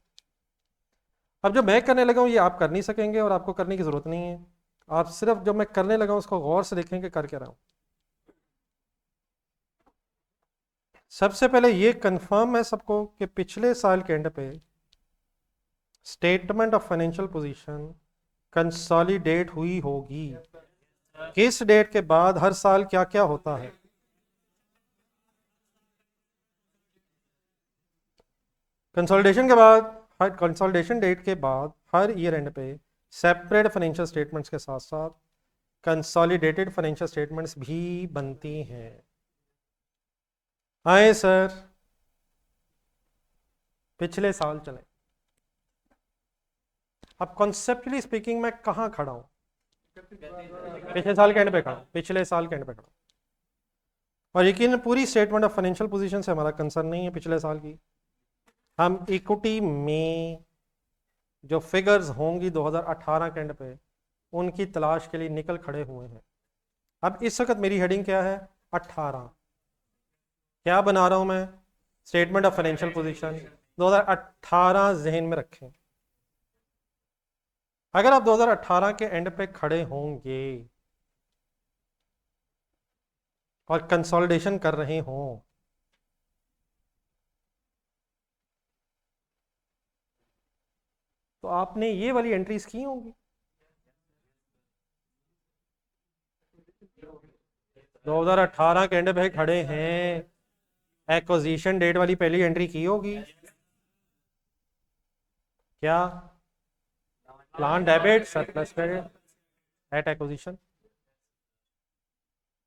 अब जो मैं करने लगा हूँ ये आप कर नहीं सकेंगे और आपको करने की जरूरत नहीं है। आप सिर्फ जो मैं करने लगा हूँ उसको गौर से देखेंगे कर क्या रहा हूँ। सबसे पहले ये कंफर्म है सबको कि पिछले साल के एंड पे statement of financial position consolidate हुई होगी। किस डेट के बाद हर साल क्या क्या होता है? कंसोलिडेशन के बाद, हर कंसोलिडेशन डेट के बाद हर ईयर एंड पे सेपरेट फाइनेंशियल स्टेटमेंट्स के साथ साथ कंसोलिडेटेड फाइनेंशियल स्टेटमेंट्स भी बनती हैं। आए सर, पिछले साल चले। अब कॉन्सेप्चुअली स्पीकिंग मैं कहाँ खड़ा हूँ? पिछले साल के एंड पे खड़ा हूँ, पिछले साल के एंड पे खड़ा हूँ। और यकीन पूरी स्टेटमेंट ऑफ फाइनेंशियल पोजीशन से हमारा कंसर्न नहीं है पिछले साल की। हम इक्विटी में जो फिगर्स होंगी 2018 के एंड पे उनकी तलाश के लिए निकल खड़े हुए हैं। अब इस वक्त मेरी हेडिंग क्या है? 18। क्या बना रहा हूं मैं? स्टेटमेंट ऑफ फाइनेंशियल पोजीशन 2018 जहन में रखें। अगर आप 2018 के एंड पे खड़े होंगे और कंसोलिडेशन कर रहे हों तो आपने ये वाली एंट्रीज की होंगी। 2018 के एंड पे खड़े हैं, एक्विजिशन डेट वाली पहली एंट्री की होगी क्या? Plan debit surplus credit at acquisition.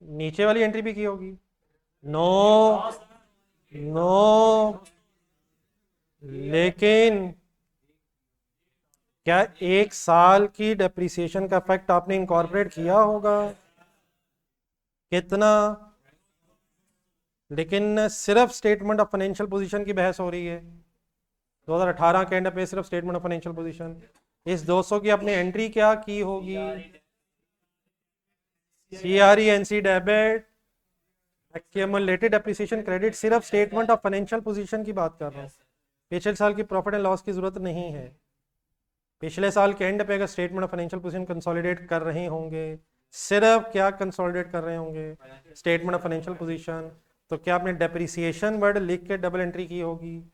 नीचे वाली एंट्री भी की होगी। नो, नो, लेकिन क्या एक साल की डेप्रिसिएशन का इफेक्ट आपने इनकॉर्पोरेट किया होगा? कितना? लेकिन सिर्फ स्टेटमेंट ऑफ फाइनेंशियल पोजीशन की बहस हो रही है 2018 के एंड पे, सिर्फ स्टेटमेंट ऑफ फाइनेंशियल पोजीशन। इस 200 की आपने एंट्री क्या की होगी? CRE NC debit accumulated depreciation credit, सिर्फ स्टेटमेंट ऑफ फाइनेंशियल पोजीशन की बात कर रहा हूँ। पिछले साल की प्रॉफिट एंड लॉस की जरूरत नहीं है। पिछले साल के एंड पे अगर statement of financial position consolidate कर रहे होंगे, सिर्फ क्या कंसोलिडेट कर रहे होंगे? Statement of financial position. तो क्या आपने डेप्रिसिएशन वर्ड लिख के डबल एंट्री की होगी?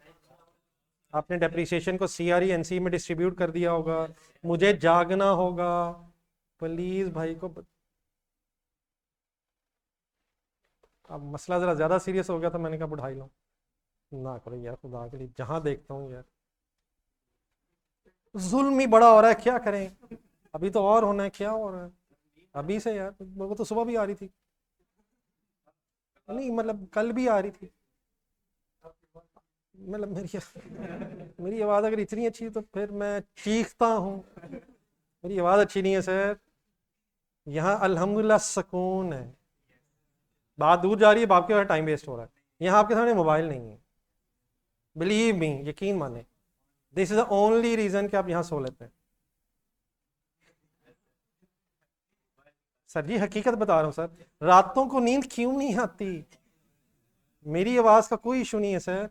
आपने डेप्रिसिएशन को सीआरई एनसी में डिस्ट्रीब्यूट कर दिया होगा। मुझे जागना होगा, प्लीज भाई को अब मसला जरा ज्यादा सीरियस हो गया था, मैंने कहा बढ़ाई लो ना करो यार, खुदा के लिए जहां देखता हूँ यार जुल्म ही बड़ा हो रहा है, क्या करें? अभी तो और होना है, क्या हो रहा है अभी से यार? मेरे को तो सुबह भी आ रही थी, नहीं मतलब कल भी आ रही थी। मतलब मेरी आवाज़ अगर इतनी अच्छी तो फिर मैं चीखता हूँ। मेरी आवाज़ अच्छी नहीं है सर, यहाँ अल्हम्दुलिल्लाह सुकून है। बात दूर जा रही है, आपके टाइम वेस्ट हो रहा है। यहाँ आपके सामने मोबाइल नहीं है, बिलीव मी, यकीन माने, this is the only reason कि आप यहाँ सो लेते हैं। सर जी हकीकत बता रहा हूँ सर, रातों को नींद क्यों नहीं आती? मेरी आवाज का कोई इशू नहीं है सर।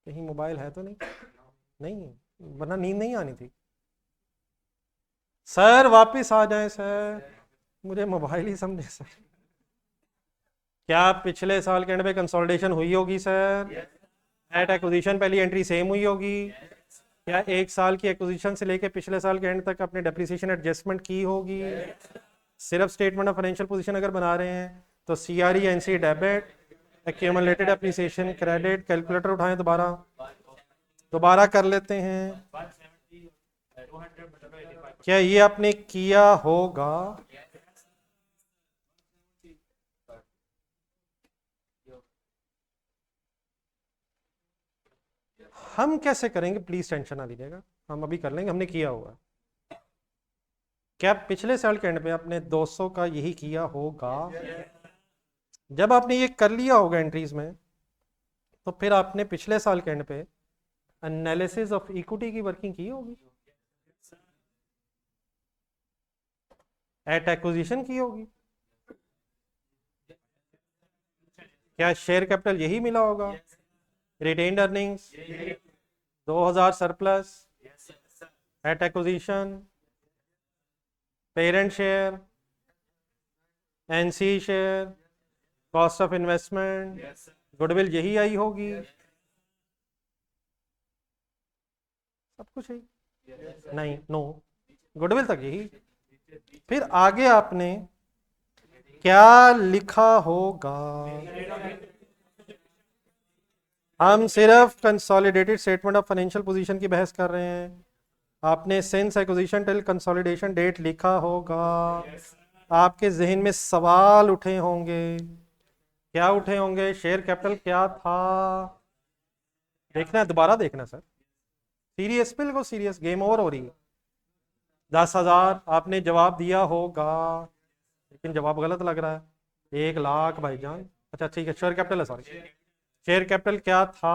कहीं मोबाइल है तो नहीं? नहीं, वरना नींद नहीं आनी थी। सर वापस आ जाए सर, मुझे मोबाइल ही समझे सर। क्या पिछले साल के एंड पे कंसोलिडेशन हुई होगी सर? एट एक्विजिशन पहली एंट्री सेम हुई होगी? क्या एक साल की एक्विजिशन से लेके पिछले साल के एंड तक अपने डेप्रिसिएशन एडजस्टमेंट की होगी? सिर्फ स्टेटमेंट ऑफ फाइनेंशियल पोजीशन अगर बना रहे हैं तो CRE NC debit, accumulated appreciation credit, calculator उठाएं, दोबारा कर लेते हैं। क्या ये आपने किया होगा? हम कैसे करेंगे, प्लीज टेंशन ना लीजिएगा, हम अभी कर लेंगे, हमने किया होगा। क्या पिछले साल के एंड पे आपने 200 का यही किया होगा? जब आपने ये कर लिया होगा एंट्रीज में, तो फिर आपने पिछले साल के एंड पे एनालिसिस ऑफ इक्विटी की वर्किंग की होगी, एट एक्विजिशन की होगी। क्या शेयर कैपिटल यही मिला होगा? Retained earnings 2000 surplus at acquisition, parent share, NC share, cost of investment, goodwill यही आई होगी, सब कुछ है? नहीं, नो, गुडविल तक यही। फिर आगे आपने क्या लिखा होगा? हम सिर्फ consolidated statement of financial position की बहस कर रहे हैं। आपने since acquisition till consolidation date लिखा होगा। आपके जहन में सवाल उठे होंगे, क्या उठे होंगे? शेयर कैपिटल क्या था? देखना है, दोबारा देखना सर, सीरियस, बिल्कुल सीरियस, गेम ओवर हो रही है। 10,000 आपने जवाब दिया होगा, लेकिन जवाब गलत लग रहा है। 1,00,000 भाईजान, अच्छा ठीक है, शेयर कैपिटल है, सॉरी, शेयर कैपिटल क्या था?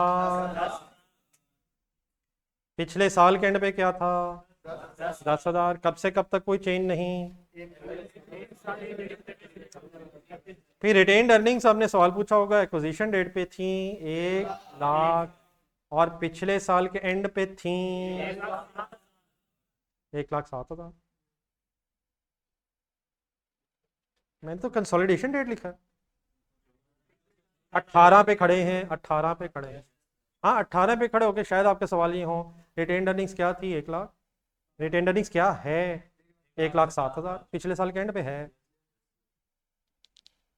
पिछले साल के एंड पे क्या था? 10,000। कब से कब तक कोई चेंज नहीं? फिर रिटेन्ड अर्निंग्स आपने सवाल पूछा होगा, एक्विजिशन डेट पे थी 1,00,000 और पिछले साल के एंड पे थी 1,07,000। मैंने तो कंसोलिडेशन डेट लिखा है। 18 पे खड़े हैं, 18 पे खड़े हैं। हाँ, 18 पे खड़े होके शायद आपके सवाल ये हो, रिटेन्ड अर्निंग्स क्या थी? 1,00,000। रिटेन्ड अर्निंग्स क्या है? 1,07,000 पिछले साल के एंड पे है।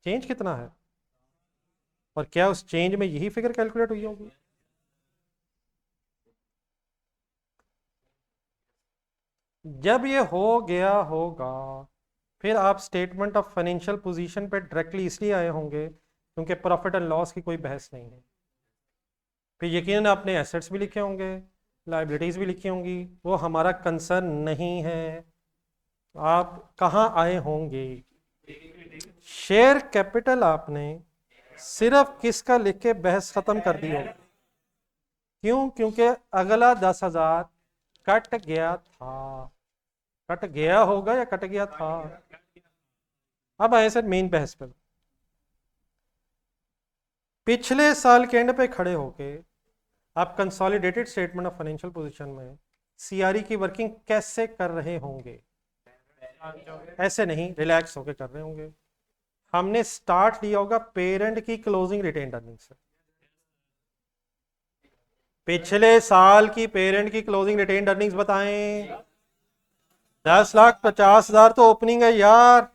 चेंज कितना है? और क्या उस चेंज में यही फिगर कैलकुलेट हुई होगी? जब ये हो गया होगा, फिर आप स्टेटमेंट ऑफ फाइनेंशियल पोजीशन पे डायरेक्टली इसलिए आए होंगे क्योंकि प्रॉफिट एंड लॉस की कोई बहस नहीं है। फिर यकीनन आपने एसेट्स भी लिखे होंगे, लाइबिलिटीज भी लिखी होंगी, वो हमारा कंसर्न नहीं है। आप कहाँ आए होंगे? शेयर कैपिटल आपने सिर्फ किसका लिख के बहस खत्म कर दी होगी? क्यों? क्योंकि अगला 10,000 कट गया था। कट गया होगा या कट गया था? अब आए सर मेन बहस पर। पिछले साल के एंड पे खड़े होके आप consolidated statement of financial position में सीआरई की वर्किंग कैसे कर रहे होंगे? ऐसे नहीं, रिलैक्स होके कर रहे होंगे। हमने स्टार्ट लिया होगा पेरेंट की क्लोजिंग रिटेन्ड अर्निंग से। पिछले साल की पेरेंट की क्लोजिंग रिटेन्ड अर्निंग्स बताएं। 10,50,000 तो ओपनिंग है यार,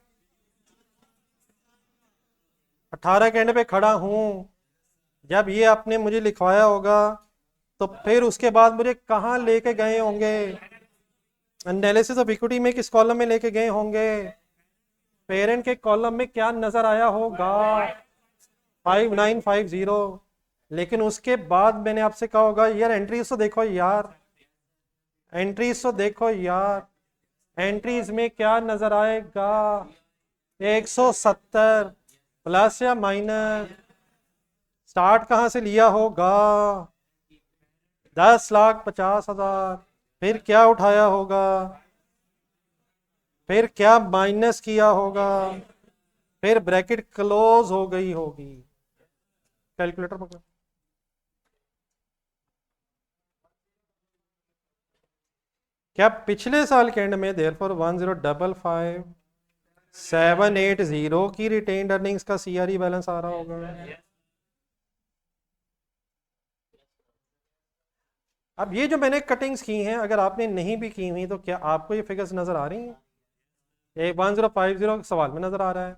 18 के एंड पे खड़ा हूं। जब ये आपने मुझे लिखवाया होगा तो फिर उसके बाद मुझे कहां लेके गए होंगे? एनालिसिस ऑफ इक्विटी में किस कॉलम में लेके गए होंगे? पेरेंट के कॉलम में क्या नजर आया होगा? 5950। लेकिन उसके बाद मैंने आपसे कहा होगा यार एंट्रीज तो देखो यार, एंट्रीज तो देखो यार, एंट्रीज में क्या नजर आएगा? 170 प्लस या माइनस, स्टार्ट कहाँ से लिया होगा? 10,50,000। फिर क्या उठाया होगा? फिर क्या माइनस किया होगा? फिर ब्रैकेट क्लोज हो गई होगी। कैलकुलेटर पकड़ो। क्या पिछले साल के एंड में देयरफॉर 10,55,780 की रिटेन्ड अर्निंग्स का सीआरई बैलेंस आ रहा होगा? अब ये जो मैंने कटिंग्स की हैं, अगर आपने नहीं भी की हुई तो क्या आपको ये फिगर्स नजर आ रही हैं? ये 1050 सवाल में नजर आ रहा है,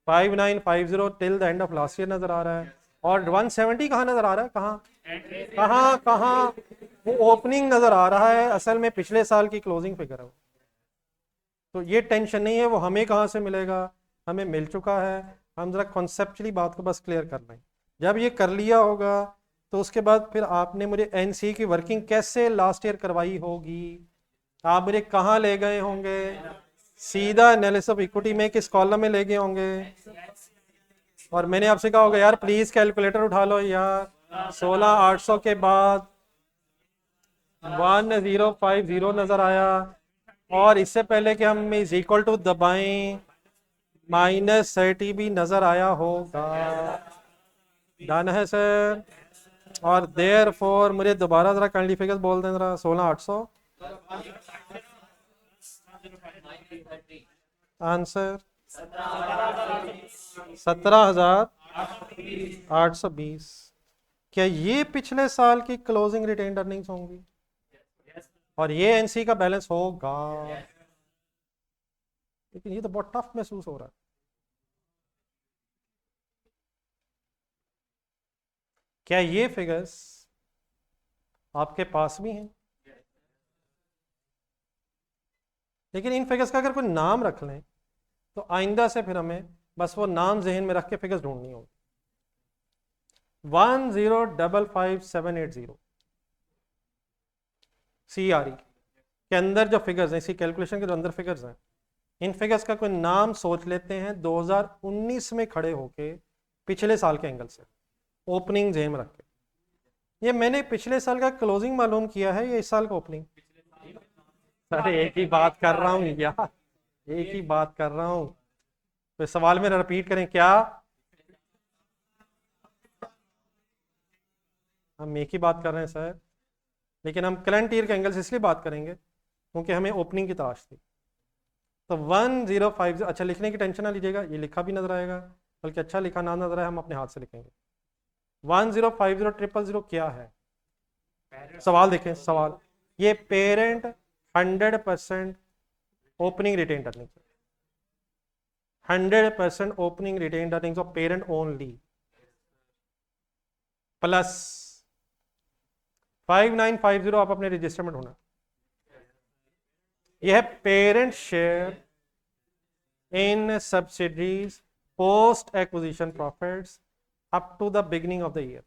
5950 till the end of last year नजर आ रहा है, और 170 कहाँ नजर आ रहा है? कहाँ कहाँ कहाँ? वो ओपनिंग नजर आ रहा है, असल में पिछले साल की क्लोजिंग फिगर है वो। तो ये टेंशन नहीं है, वो हमें कहाँ से मिलेगा, हमें मिल चुका है। हम जरा कॉन्सेप्चुअली बात को बस क्लियर करना है। जब ये कर लिया होगा तो उसके बाद फिर आपने मुझे एनसी की वर्किंग कैसे लास्ट ईयर करवाई होगी, आप मुझे कहाँ ले गए होंगे? सीधा एनालिसिस ऑफ इक्विटी में किस कॉलम में ले गए होंगे? और मैंने आपसे कहा होगा यार प्लीज कैलकुलेटर उठा लो यार, 16,800 के बाद 1050 नजर आया, और इससे पहले कि हम इज इक्वल टू दबाएं -30 भी नजर आया होगा। डन है सर। और देयर फॉर मुझे दोबारा जरा काइंडली फिगर्स बोल दें जरा। 16,800 आंसर, 17,820। क्या ये पिछले साल की क्लोजिंग रिटेन्ड अर्निंग्स होंगी? और ये एनसी का बैलेंस होगा? लेकिन ये तो बहुत टफ महसूस हो रहा है। क्या ये फिगर्स आपके पास भी हैं? लेकिन इन फिगर्स का अगर कोई नाम रख लें तो आइंदा से फिर हमें बस वो नाम जहन में रख के फिगर्स ढूंढनी होगी। 10,55,780 सीआरई के अंदर जो फिगर्स हैं, इसी कैलकुलेशन के जो अंदर फिगर्स हैं, इन फिगर्स का कोई नाम सोच लेते हैं 2019 में खड़े होके पिछले साल के एंगल से, ओपनिंग जेम रख के। ये मैंने पिछले साल का क्लोजिंग मालूम किया है, ये इस साल का ओपनिंग? अरे एक ही बात कर रहा हूँ यार, एक ही बात कर रहा हूँ। तो सवाल में रिपीट करें क्या? हम एक ही बात कर रहे हैं सर, लेकिन हम करंट ईयर के एंगल से इसलिए बात करेंगे क्योंकि हमें ओपनिंग की तलाश थी। तो 1050, अच्छा लिखने की टेंशन ना लीजिएगा, ये लिखा भी नजर आएगा, बल्कि अच्छा लिखा ना नजर आए हम अपने हाथ से लिखेंगे। 1050,000 क्या है? सवाल देखें सवाल, ये parent 100% opening retain earning, 100% opening retain earnings of parent only, plus 5950 आप अपने रजिस्टर में ढूंढना। यह है parent share in subsidies post acquisition profits up to the beginning of the year.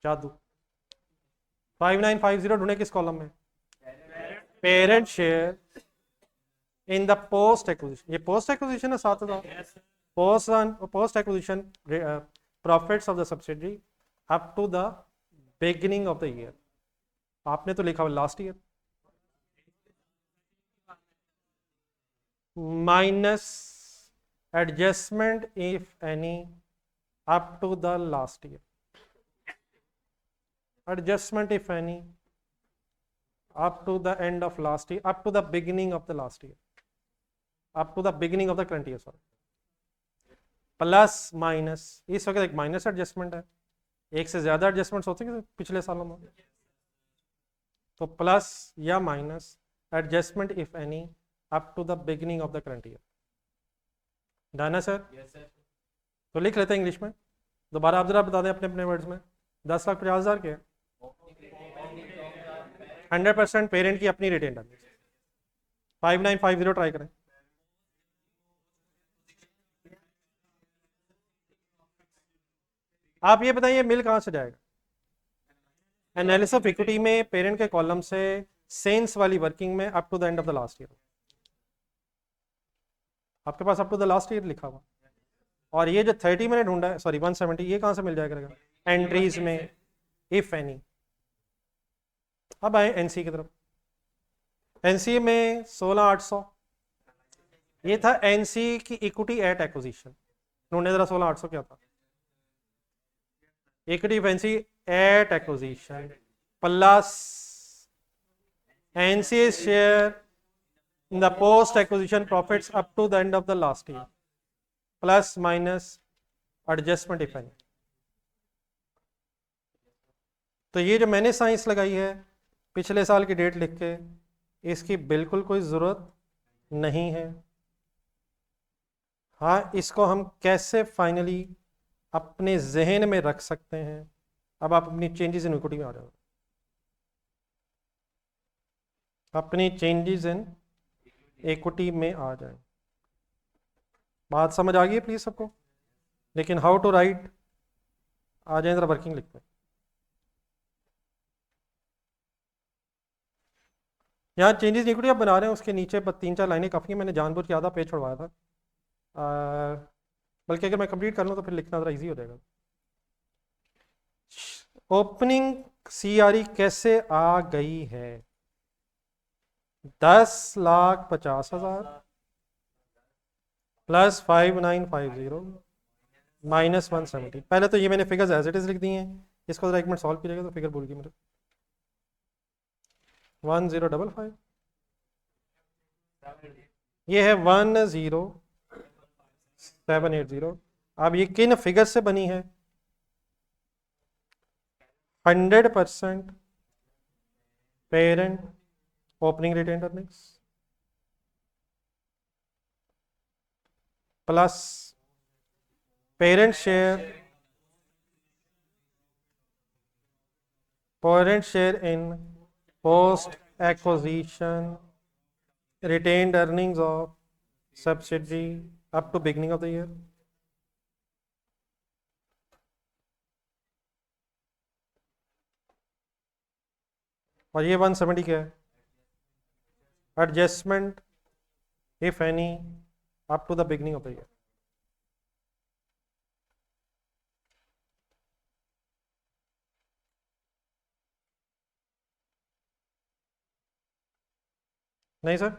जादू। 5950 ढूंढे किस कॉलम में? Parent share in the post acquisition, ये पोस्ट एक्विजिशन है 7,000, post acquisition profits of the subsidy up to the beginning of the year. आपने तो लिखा हुआ last year, minus adjustment if any up to the last year, adjustment if any up to the end of last year, up to the beginning of the last year, up to the beginning of the current year, sorry, plus minus, इस वक्त एक minus adjustment है, एक से ज्यादा adjustments होते हैं पिछले सालों में, तो प्लस या minus adjustment if any up to the beginning of the current year. Done है सर? तो लिख लेते हैं इंग्लिश में, दोबारा आप जरा बता दें अपने अपने वर्ड्स में। 10,50,000 के 100% पेरेंट की अपनी रिटेन अर्निंग। 5950 ट्राई करें। आप ये बताइए मिल कहां से जाएगा? एनालिसिस ऑफ इक्विटी में पेरेंट के कॉलम से सेंस वाली वर्किंग में up to the end of the last year. आपके पास up to the last year लिखा हुआ, और ये जो 30 मैंने ढूंढा है, सॉरी 170, ये कहाँ से मिल जाया करेगा? एंट्रीज में, इफ एनी। अब आए एनसी की तरफ। एनसी में 16800, ये था एनसी की इक्विटी एट एक्विजिशन। ढूंढने जरा 16800 क्या था? Equity NC at acquisition plus NC share in the post acquisition profits up to the end of the last year plus minus adjustment if any। तो ये जो मैंने साइंस लगाई है पिछले साल की डेट लिख के, इसकी बिल्कुल कोई ज़रूरत नहीं है। हाँ, इसको हम कैसे फाइनली अपने जहन में रख सकते हैं? अब आप अपनी चेंजेस इन इक्विटी में आ जाओ, अपनी चेंजेस इन इक्विटी में आ जाए। बात समझ आ गई प्लीज सबको? लेकिन हाउ टू राइट, आ जाए जरा वर्किंग लिखते हैं। यहाँ चेंजेस इक्विटी आप बना रहे हैं, उसके नीचे 3-4 लाइनें काफ़ी हैं, मैंने जानबूझ के आधा पेज छोड़वाया था। बल्कि अगर मैं कंप्लीट कर लूँ तो फिर लिखना ज़रा इजी हो जाएगा। ओपनिंग सीआरई कैसे आ गई है? 10,50,000 प्लस 5950 माइनस 170। पहले तो ये मैंने फिगर्स एज इट इज लिख दी हैं, इसको जरा एक मिनट सॉल्व कीजिएगा तो फिगर भूल गई मेरे। 1055, ये है 10780। अब ये किन फिगर से बनी है? 100% parent opening retain earnings plus parent share in post acquisition retained earnings of subsidiary up to beginning of the year। और ये 170 क्या है? Adjustment if any up to the beginning of the year. नहीं sir?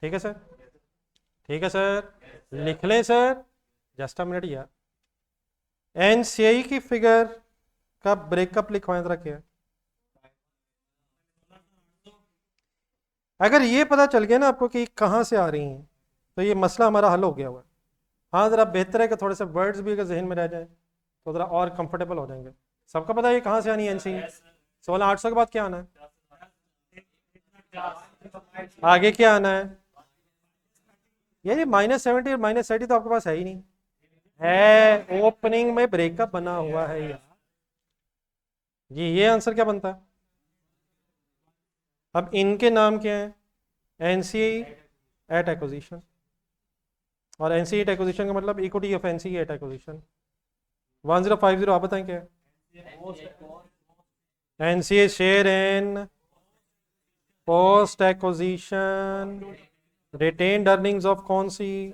ठीक है sir, ठीक है sir, लिख लें सर, जस्ट अ मिनट यार। एनसीआई की फिगर का ब्रेकअप लिखवाएं जरा क्या है? अगर ये पता चल गया ना आपको कि कहाँ से आ रही हैं, तो ये मसला हमारा हल हो गया हुआ है। हाँ, ज़रा बेहतर है कि थोड़े से वर्ड्स भी अगर जहन में रह जाए तो ज़रा और कंफर्टेबल हो जाएंगे। सबको पता है ये कहाँ से आनी है एनसी? 16,800 के बाद क्या आना है? आगे क्या आना है? ये -70 और -30 तो आपके पास है ही नहीं, है ओपनिंग में ब्रेकअप बना हुआ है यार। ये आंसर क्या बनता है? अब इनके नाम क्या है? एनसीई एट एक्विजिशन, और एनसीई एट एक्विजिशन का मतलब equity of NCE at acquisition. 1050 आप बताएं क्या है? NCE share in post acquisition retained earnings of कौन सी?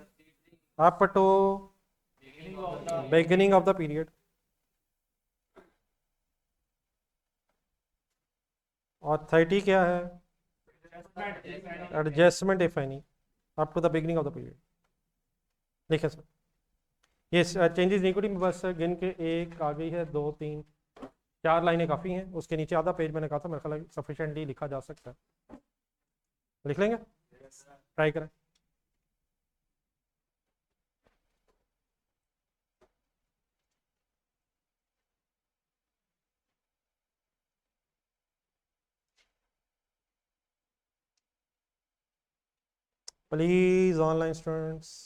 Up to beginning of the period. और 30 क्या है? Adjustment if any up to the beginning of the period. देखिए सर, ये चेंजेस इक्विटी में बस गिन के एक आ गई है, 2 3 4 लाइनें काफ़ी हैं, उसके नीचे आधा पेज मैंने कहा था, मेरे ख्याल सफिशिएंटली लिखा जा सकता है। लिख लेंगे? ट्राई करें। Please online students.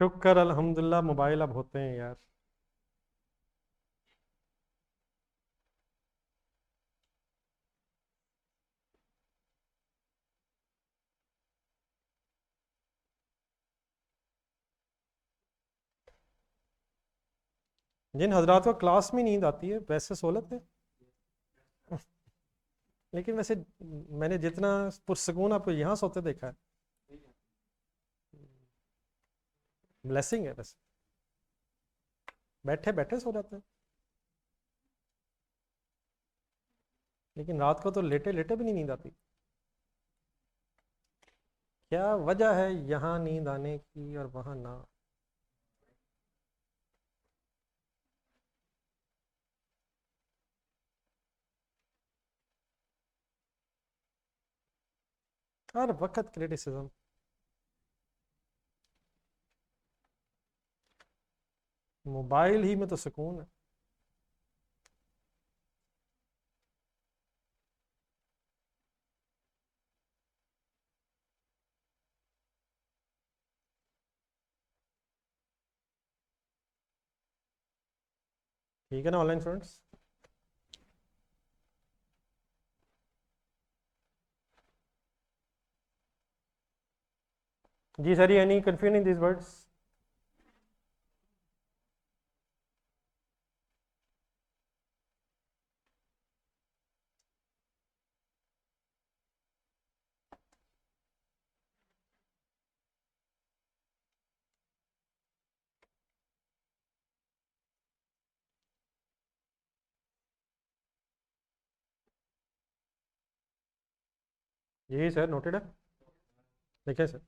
शुक्र अल्हम्दुलिल्लाह मोबाइल अब होते हैं यार। जिन हजरात को क्लास में नींद आती है वैसे सो लेते हैं। लेकिन वैसे मैंने जितना पुरसकून आपको यहाँ सोते देखा है, ब्लेसिंग है वैसे। बैठे बैठे सो जाते हैं, लेकिन रात को तो लेटे लेटे भी नहीं नींद आती। क्या वजह है यहाँ नींद आने की और वहाँ ना? हर वक्त क्रिटिसिज्म। मोबाइल ही में तो सुकून है। ठीक है ना ऑनलाइन स्टूडेंट्स? जी sir, any confusion in this words? जी सर, नोटेड है। देखिए सर,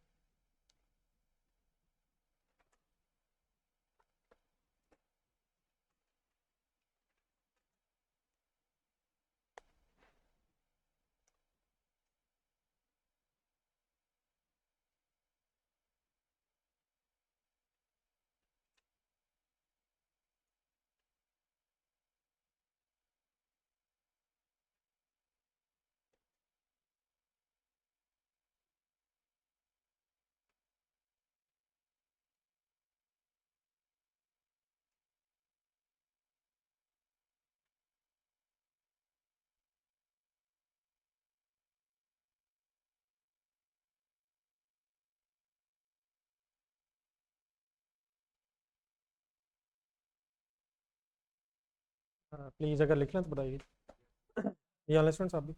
प्लीज़ अगर लिख लें तो बताइए। ये ऑनलाइन स्टूडेंट्स आप भी।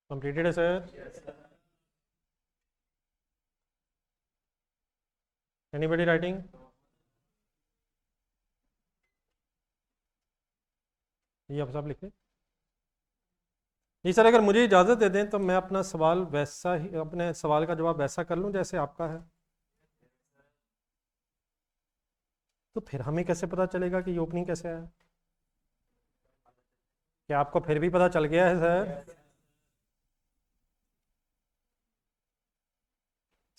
कंप्लीटेड है सर? Anybody writing? ये आप सब लिखें। जी सर, अगर मुझे इजाज़त दे दें तो मैं अपना सवाल वैसा ही, अपने सवाल का जवाब वैसा कर लूँ जैसे आपका है। तो फिर हमें कैसे पता चलेगा कि ये ओपनिंग कैसे है? क्या आपको फिर भी पता चल गया है sir?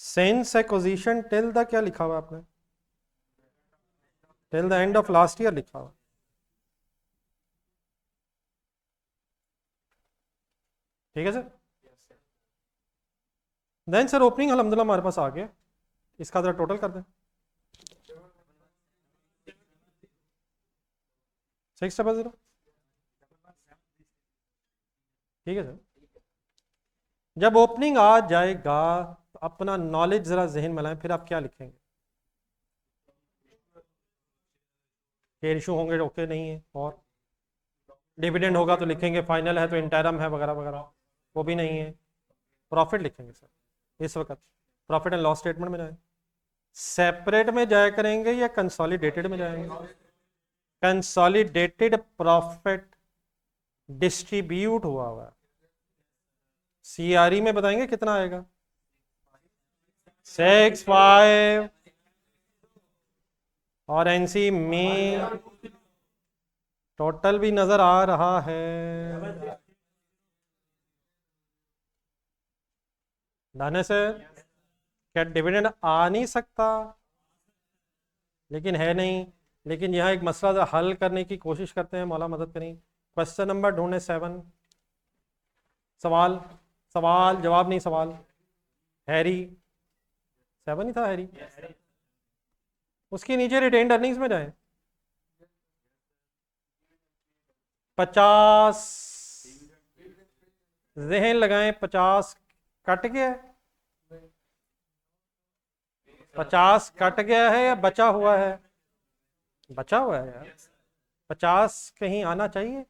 Sense acquisition till the क्या लिखा हुआ है आपने? Till the end of last year लिखा हुआ। ठीक है सर। देन सर ओपनिंग अल्हम्दुलिल्लाह हमारे पास आ गया। इसका जरा टोटल कर दें। 600। ठीक है सर। जब ओपनिंग आ जाएगा तो अपना नॉलेज जरा जहन में लाएं, फिर आप क्या लिखेंगे? केयर इशू होंगे, ओके नहीं है, और डिविडेंड होगा तो लिखेंगे, फाइनल है तो इंटरम है वगैरह वगैरह, वो भी नहीं है। प्रॉफिट लिखेंगे सर इस वक्त। प्रॉफिट एंड लॉस स्टेटमेंट में जाए, सेपरेट में जाया करेंगे या कंसोलिडेटेड में जाएंगे? कंसोलिडेटेड प्रॉफिट डिस्ट्रीब्यूट हुआ है। सीआरई में बताएंगे कितना आएगा? 6,5। और एनसी में टोटल भी नजर आ रहा है। डन है सर? क्या डिविडेंड आ नहीं सकता? लेकिन है नहीं। लेकिन यहाँ एक मसला हल करने की कोशिश करते हैं, मौला मदद करें। क्वेश्चन नंबर ढूंढे 7। सवाल, सवाल जवाब नहीं, सवाल। हैरी 7 ही था, हैरी। उसके नीचे रिटेन्ड अर्निंग्स में जाए। 50 जहन लगाएं, 50 कट गया है। 50 कट गया है या बचा हुआ है? बचा हुआ है यार। 50 कहीं आना चाहिए।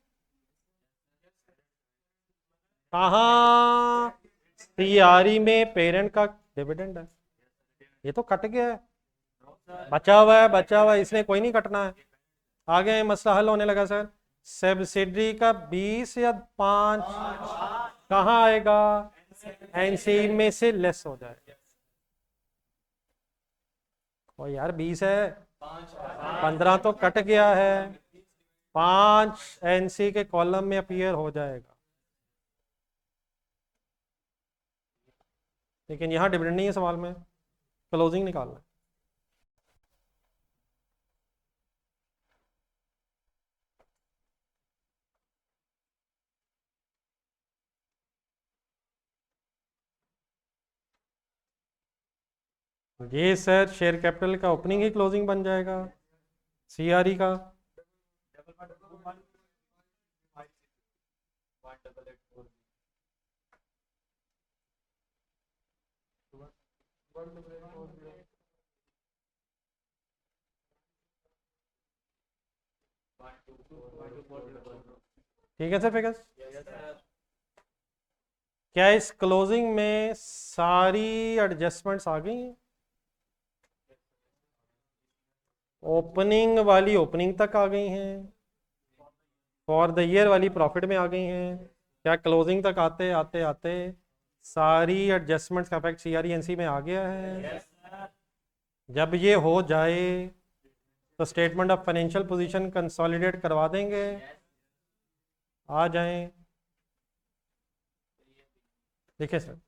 कहाँ? सीआरई में पेरेंट का डिविडेंड है, ये तो कट गया है। बचा हुआ है, बचा हुआ है, इसने कोई नहीं कटना है। आगे मसला हल होने लगा सर। सब्सिडी का 20 या 5 कहाँ आएगा? एनसी में से लेस हो जाएगा। ओ यार 20 है, 15 तो कट गया है, 5 एनसी के कॉलम में अपीयर हो जाएगा। लेकिन यहाँ डिविडेंड नहीं है सवाल में, क्लोजिंग निकालना है। ये सर शेयर कैपिटल का ओपनिंग ही क्लोजिंग बन जाएगा, सीआरई का। ठीक है सर फिगर्स। क्या इस क्लोजिंग में सारी एडजस्टमेंट्स आ गई हैं? ओपनिंग वाली ओपनिंग तक आ गई हैं, फॉर द ईयर वाली प्रॉफिट में आ गई हैं। क्या क्लोजिंग तक आते आते आते सारी एडजस्टमेंट्स का इफेक्ट सीआरई एनसी में आ गया है? जब ये हो जाए तो statement of financial position consolidate करवा देंगे। आ जाएं, देखिए सर।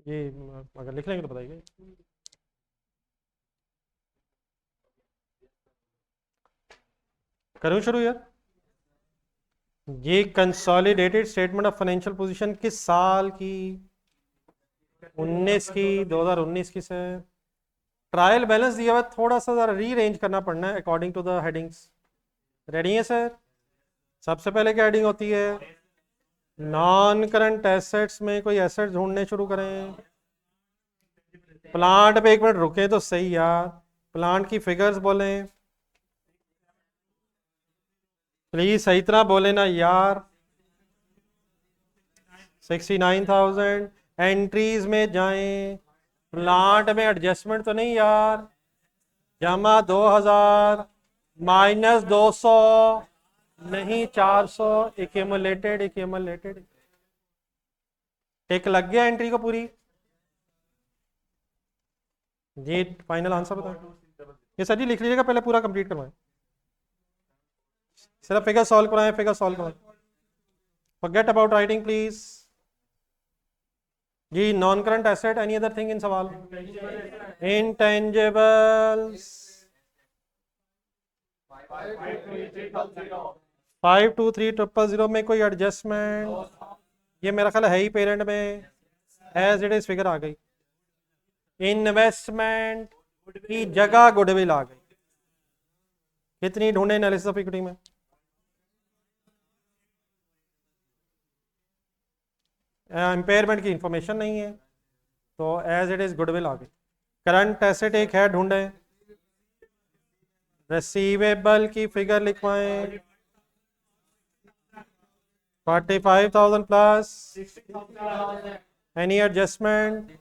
ये अगर लिख लेंगे तो बताइए। करूँ शुरू यार? ये consolidated statement of financial position किस साल की? 19 की, 2019 की सर। ट्रायल बैलेंस दिया हुआ, थोड़ा सा जरा रीअरेंज करना पड़ना है according to the headings. Ready है सर? सबसे पहले क्या हेडिंग होती है? नॉन करंट एसेट्स में कोई एसेट्स ढूंढने शुरू करें। प्लांट पे एक मिनट रुके तो सही यार, प्लांट की फिगर्स बोलें प्लीज, सही तरह बोले ना यार। 69,000 एंट्रीज में जाएं, प्लांट में एडजस्टमेंट तो नहीं यार। जमा 2000 माइनस 200 नहीं, 400 एक्यूमुलेटेड एक्यूमुलेटेड। टिक लग गया एंट्री को पूरी जी। फाइनल आंसर बताएं। ये सर जी लिख लीजिएगा, पहले पूरा कंप्लीट करवाएं। सिर्फ फिगर सॉल्व कराएं, फिगर सॉल्व कराएं। फॉरगेट अबाउट राइटिंग प्लीज जी। Non current asset, any other thing in सवाल? इंटेंजिबल्स 523000 में कोई एडजस्टमेंट? ये मेरा ख्याल है ही पेरेंट में, एज इट इज फिगर आ गई। इन्वेस्टमेंट की जगह गुडविल आ गई। कितनी ढूंढे एनालिसिस ऑफ इक्विटी में? इम्पेयरमेंट की इंफॉर्मेशन नहीं है तो एज इट इज गुडविल आ गई। करंट एसेट एक है, ढूंढे। रिसीवेबल की फिगर लिखवाएं। 45,000 plus any adjustment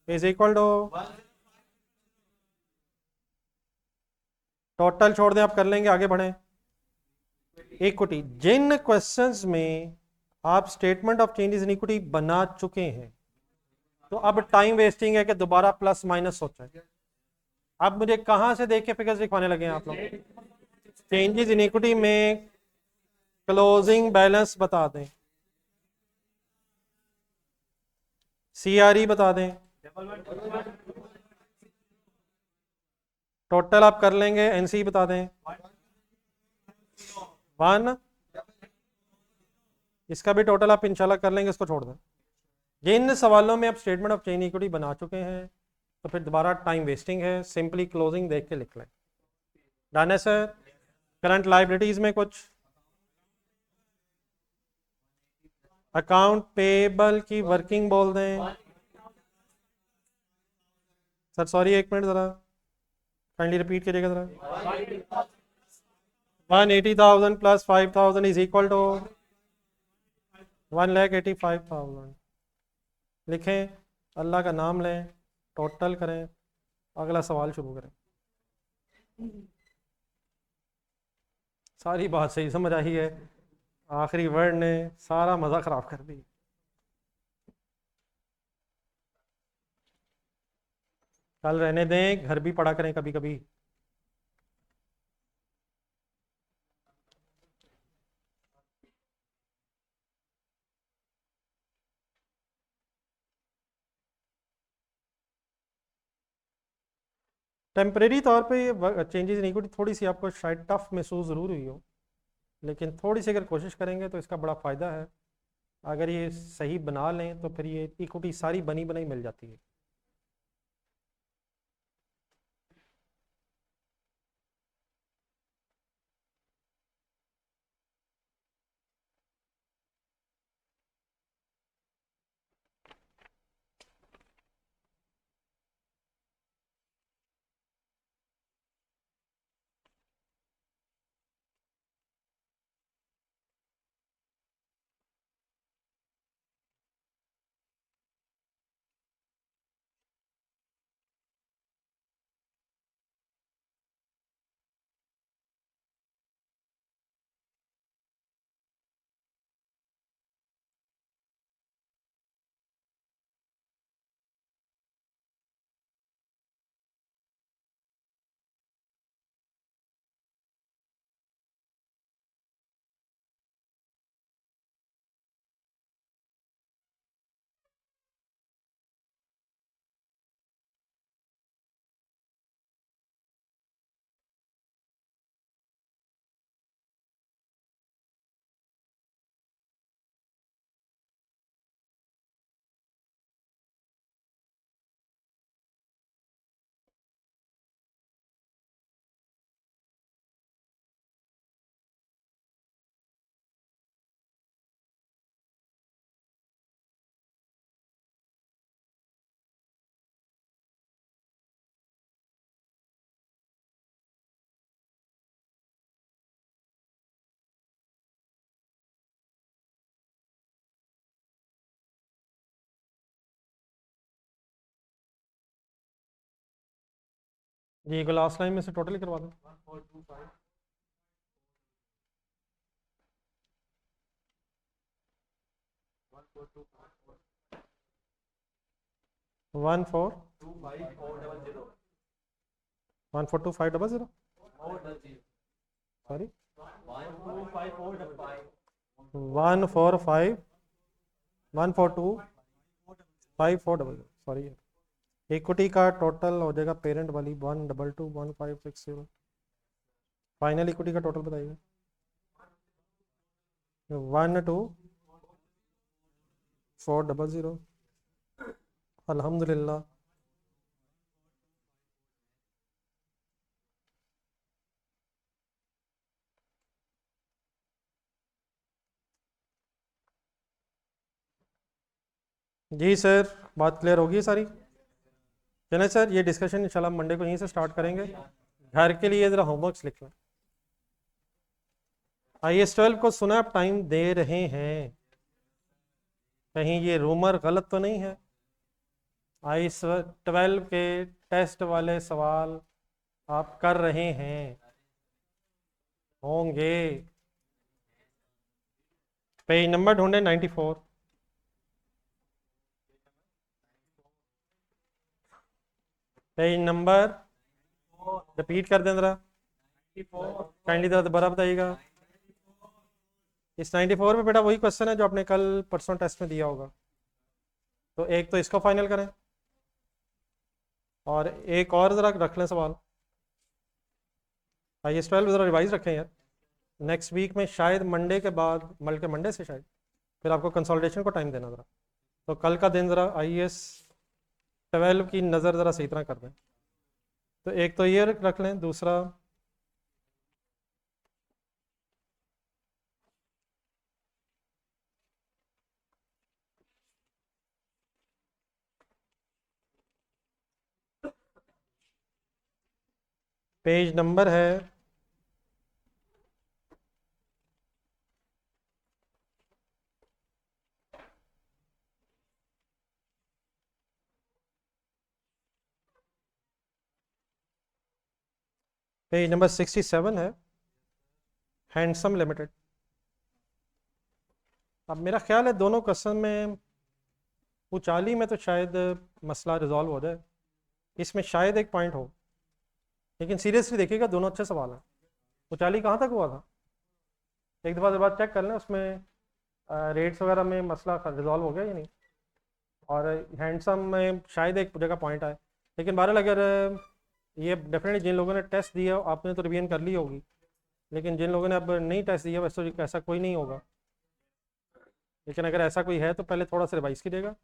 is equal to total छोड़ दें, आप कर लेंगे, आगे बढ़ें। इक्विटी, जिन क्वेश्चंस में आप statement of changes in equity बना चुके हैं, तो अब टाइम वेस्टिंग है कि दोबारा प्लस माइनस सोचें। अब मुझे कहां से देख के फिगर्स लिखवाने लगे हैं आप लोग? चेंजेस इन इक्विटी में क्लोजिंग बैलेंस बता दें, सीआरई बता दें, टोटल आप कर लेंगे, एनसी बता दें 1, इसका भी टोटल आप इंशाल्लाह कर लेंगे, इसको छोड़ दें। जिन सवालों में आप स्टेटमेंट ऑफ चेंज इक्विटी बना चुके हैं तो फिर दोबारा टाइम वेस्टिंग है, सिंपली क्लोजिंग देख के लिख लें। डन है सर? करंट लाइबिलिटीज में कुछ अकाउंट पेबल की वर्किंग बोल दें। सर सॉरी, एक मिनट ज़रा काइंडली रिपीट कीजिएगा ज़रा। 180,000 प्लस 5,000 इज इक्वल टू 1,85,000। लिखें, अल्लाह का नाम लें, टोटल करें, अगला सवाल शुरू करें। सारी बात सही समझ आई है, आखिरी वर्ड ने सारा मज़ा ख़राब कर दी। कल रहने दें, घर भी पढ़ा करें कभी कभी। टेम्परेरी तौर पे ये चेंजेस इन इक्विटी थोड़ी सी आपको शायद टफ महसूस ज़रूर हुई हो, लेकिन थोड़ी सी अगर कोशिश करेंगे तो इसका बड़ा फ़ायदा है। अगर ये सही बना लें तो फिर ये इक्विटी सारी बनी बनाई मिल जाती है। जी, लास्ट लाइन में से टोटल ही करवा दो। 1,425,000 सॉरी 1,4,5,1,4,2,5,400 सॉरी। इक्विटी का टोटल हो जाएगा पेरेंट वाली 1,22,1,560। फाइनल इक्विटी का टोटल बताइए। 1,2,400। अल्हम्दुलिल्लाह। जी सर, बात क्लियर होगी सारी? चलें सर, ये डिस्कशन इंशाल्लाह मंडे को यहीं से स्टार्ट करेंगे। घर के लिए ज़रा होमवर्क्स लिख लें। IAS 12 को सुना आप टाइम दे रहे हैं, कहीं ये रूमर गलत तो नहीं है? IAS 12 के टेस्ट वाले सवाल आप कर रहे हैं, होंगे। पेज नंबर ढूंढे 94। पेज नंबर रिपीट कर दें जरा, काइंडली जरा दोबारा बताइएगा। इस 94 पे बेटा वही क्वेश्चन है जो आपने कल परसों टेस्ट में दिया होगा। तो एक तो इसको फाइनल करें और एक और ज़रा रख लें सवाल। IS 12 ज़रा रिवाइज रखें यार। नेक्स्ट वीक में शायद मंडे के बाद, बल्कि मंडे से शायद फिर आपको कंसल्टेशन को टाइम देना ज़रा। तो कल का दिन ज़रा IS 12 की नज़र ज़रा सही तरह कर दें। तो एक तो ये रख लें, दूसरा पेज नंबर है 67 है, हैंडसम लिमिटेड। अब मेरा ख्याल है दोनों क्वेश्चन में उचाली में तो शायद मसला रिजॉल्व हो जाए, इसमें शायद एक पॉइंट हो, लेकिन सीरियसली देखिएगा दोनों अच्छे सवाल हैं। उचाली कहाँ तक हुआ था, एक दफ़ा बाद चेक कर लें उसमें रेट्स वगैरह में मसला रिजॉल्व हो गया या नहीं। और हैंडसम में शायद एक जगह पॉइंट आए, लेकिन बहरहाल अगर ये डेफिनेटली जिन लोगों ने टेस्ट दिया आपने तो रिवीजन कर ली होगी, लेकिन जिन लोगों ने अब नहीं टेस्ट दिया वैसे तो ऐसा कोई नहीं होगा, लेकिन अगर ऐसा कोई है तो पहले थोड़ा सा रिवाइज कीजिएगा।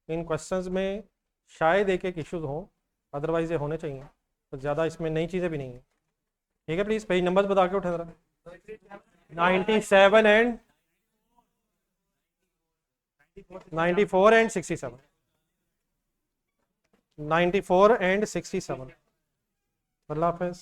इन क्वेश्चंस में शायद एक एक इश्यूज हों, अदरवाइज ये होने चाहिए, तो ज़्यादा इसमें नई चीज़ें भी नहीं हैं। ठीक है, प्लीज़ पेज नंबर बता के उठे ज़रा। 97 एंड 94 एंड 67, 94 एंड 67। अल्लाह हाफिज़।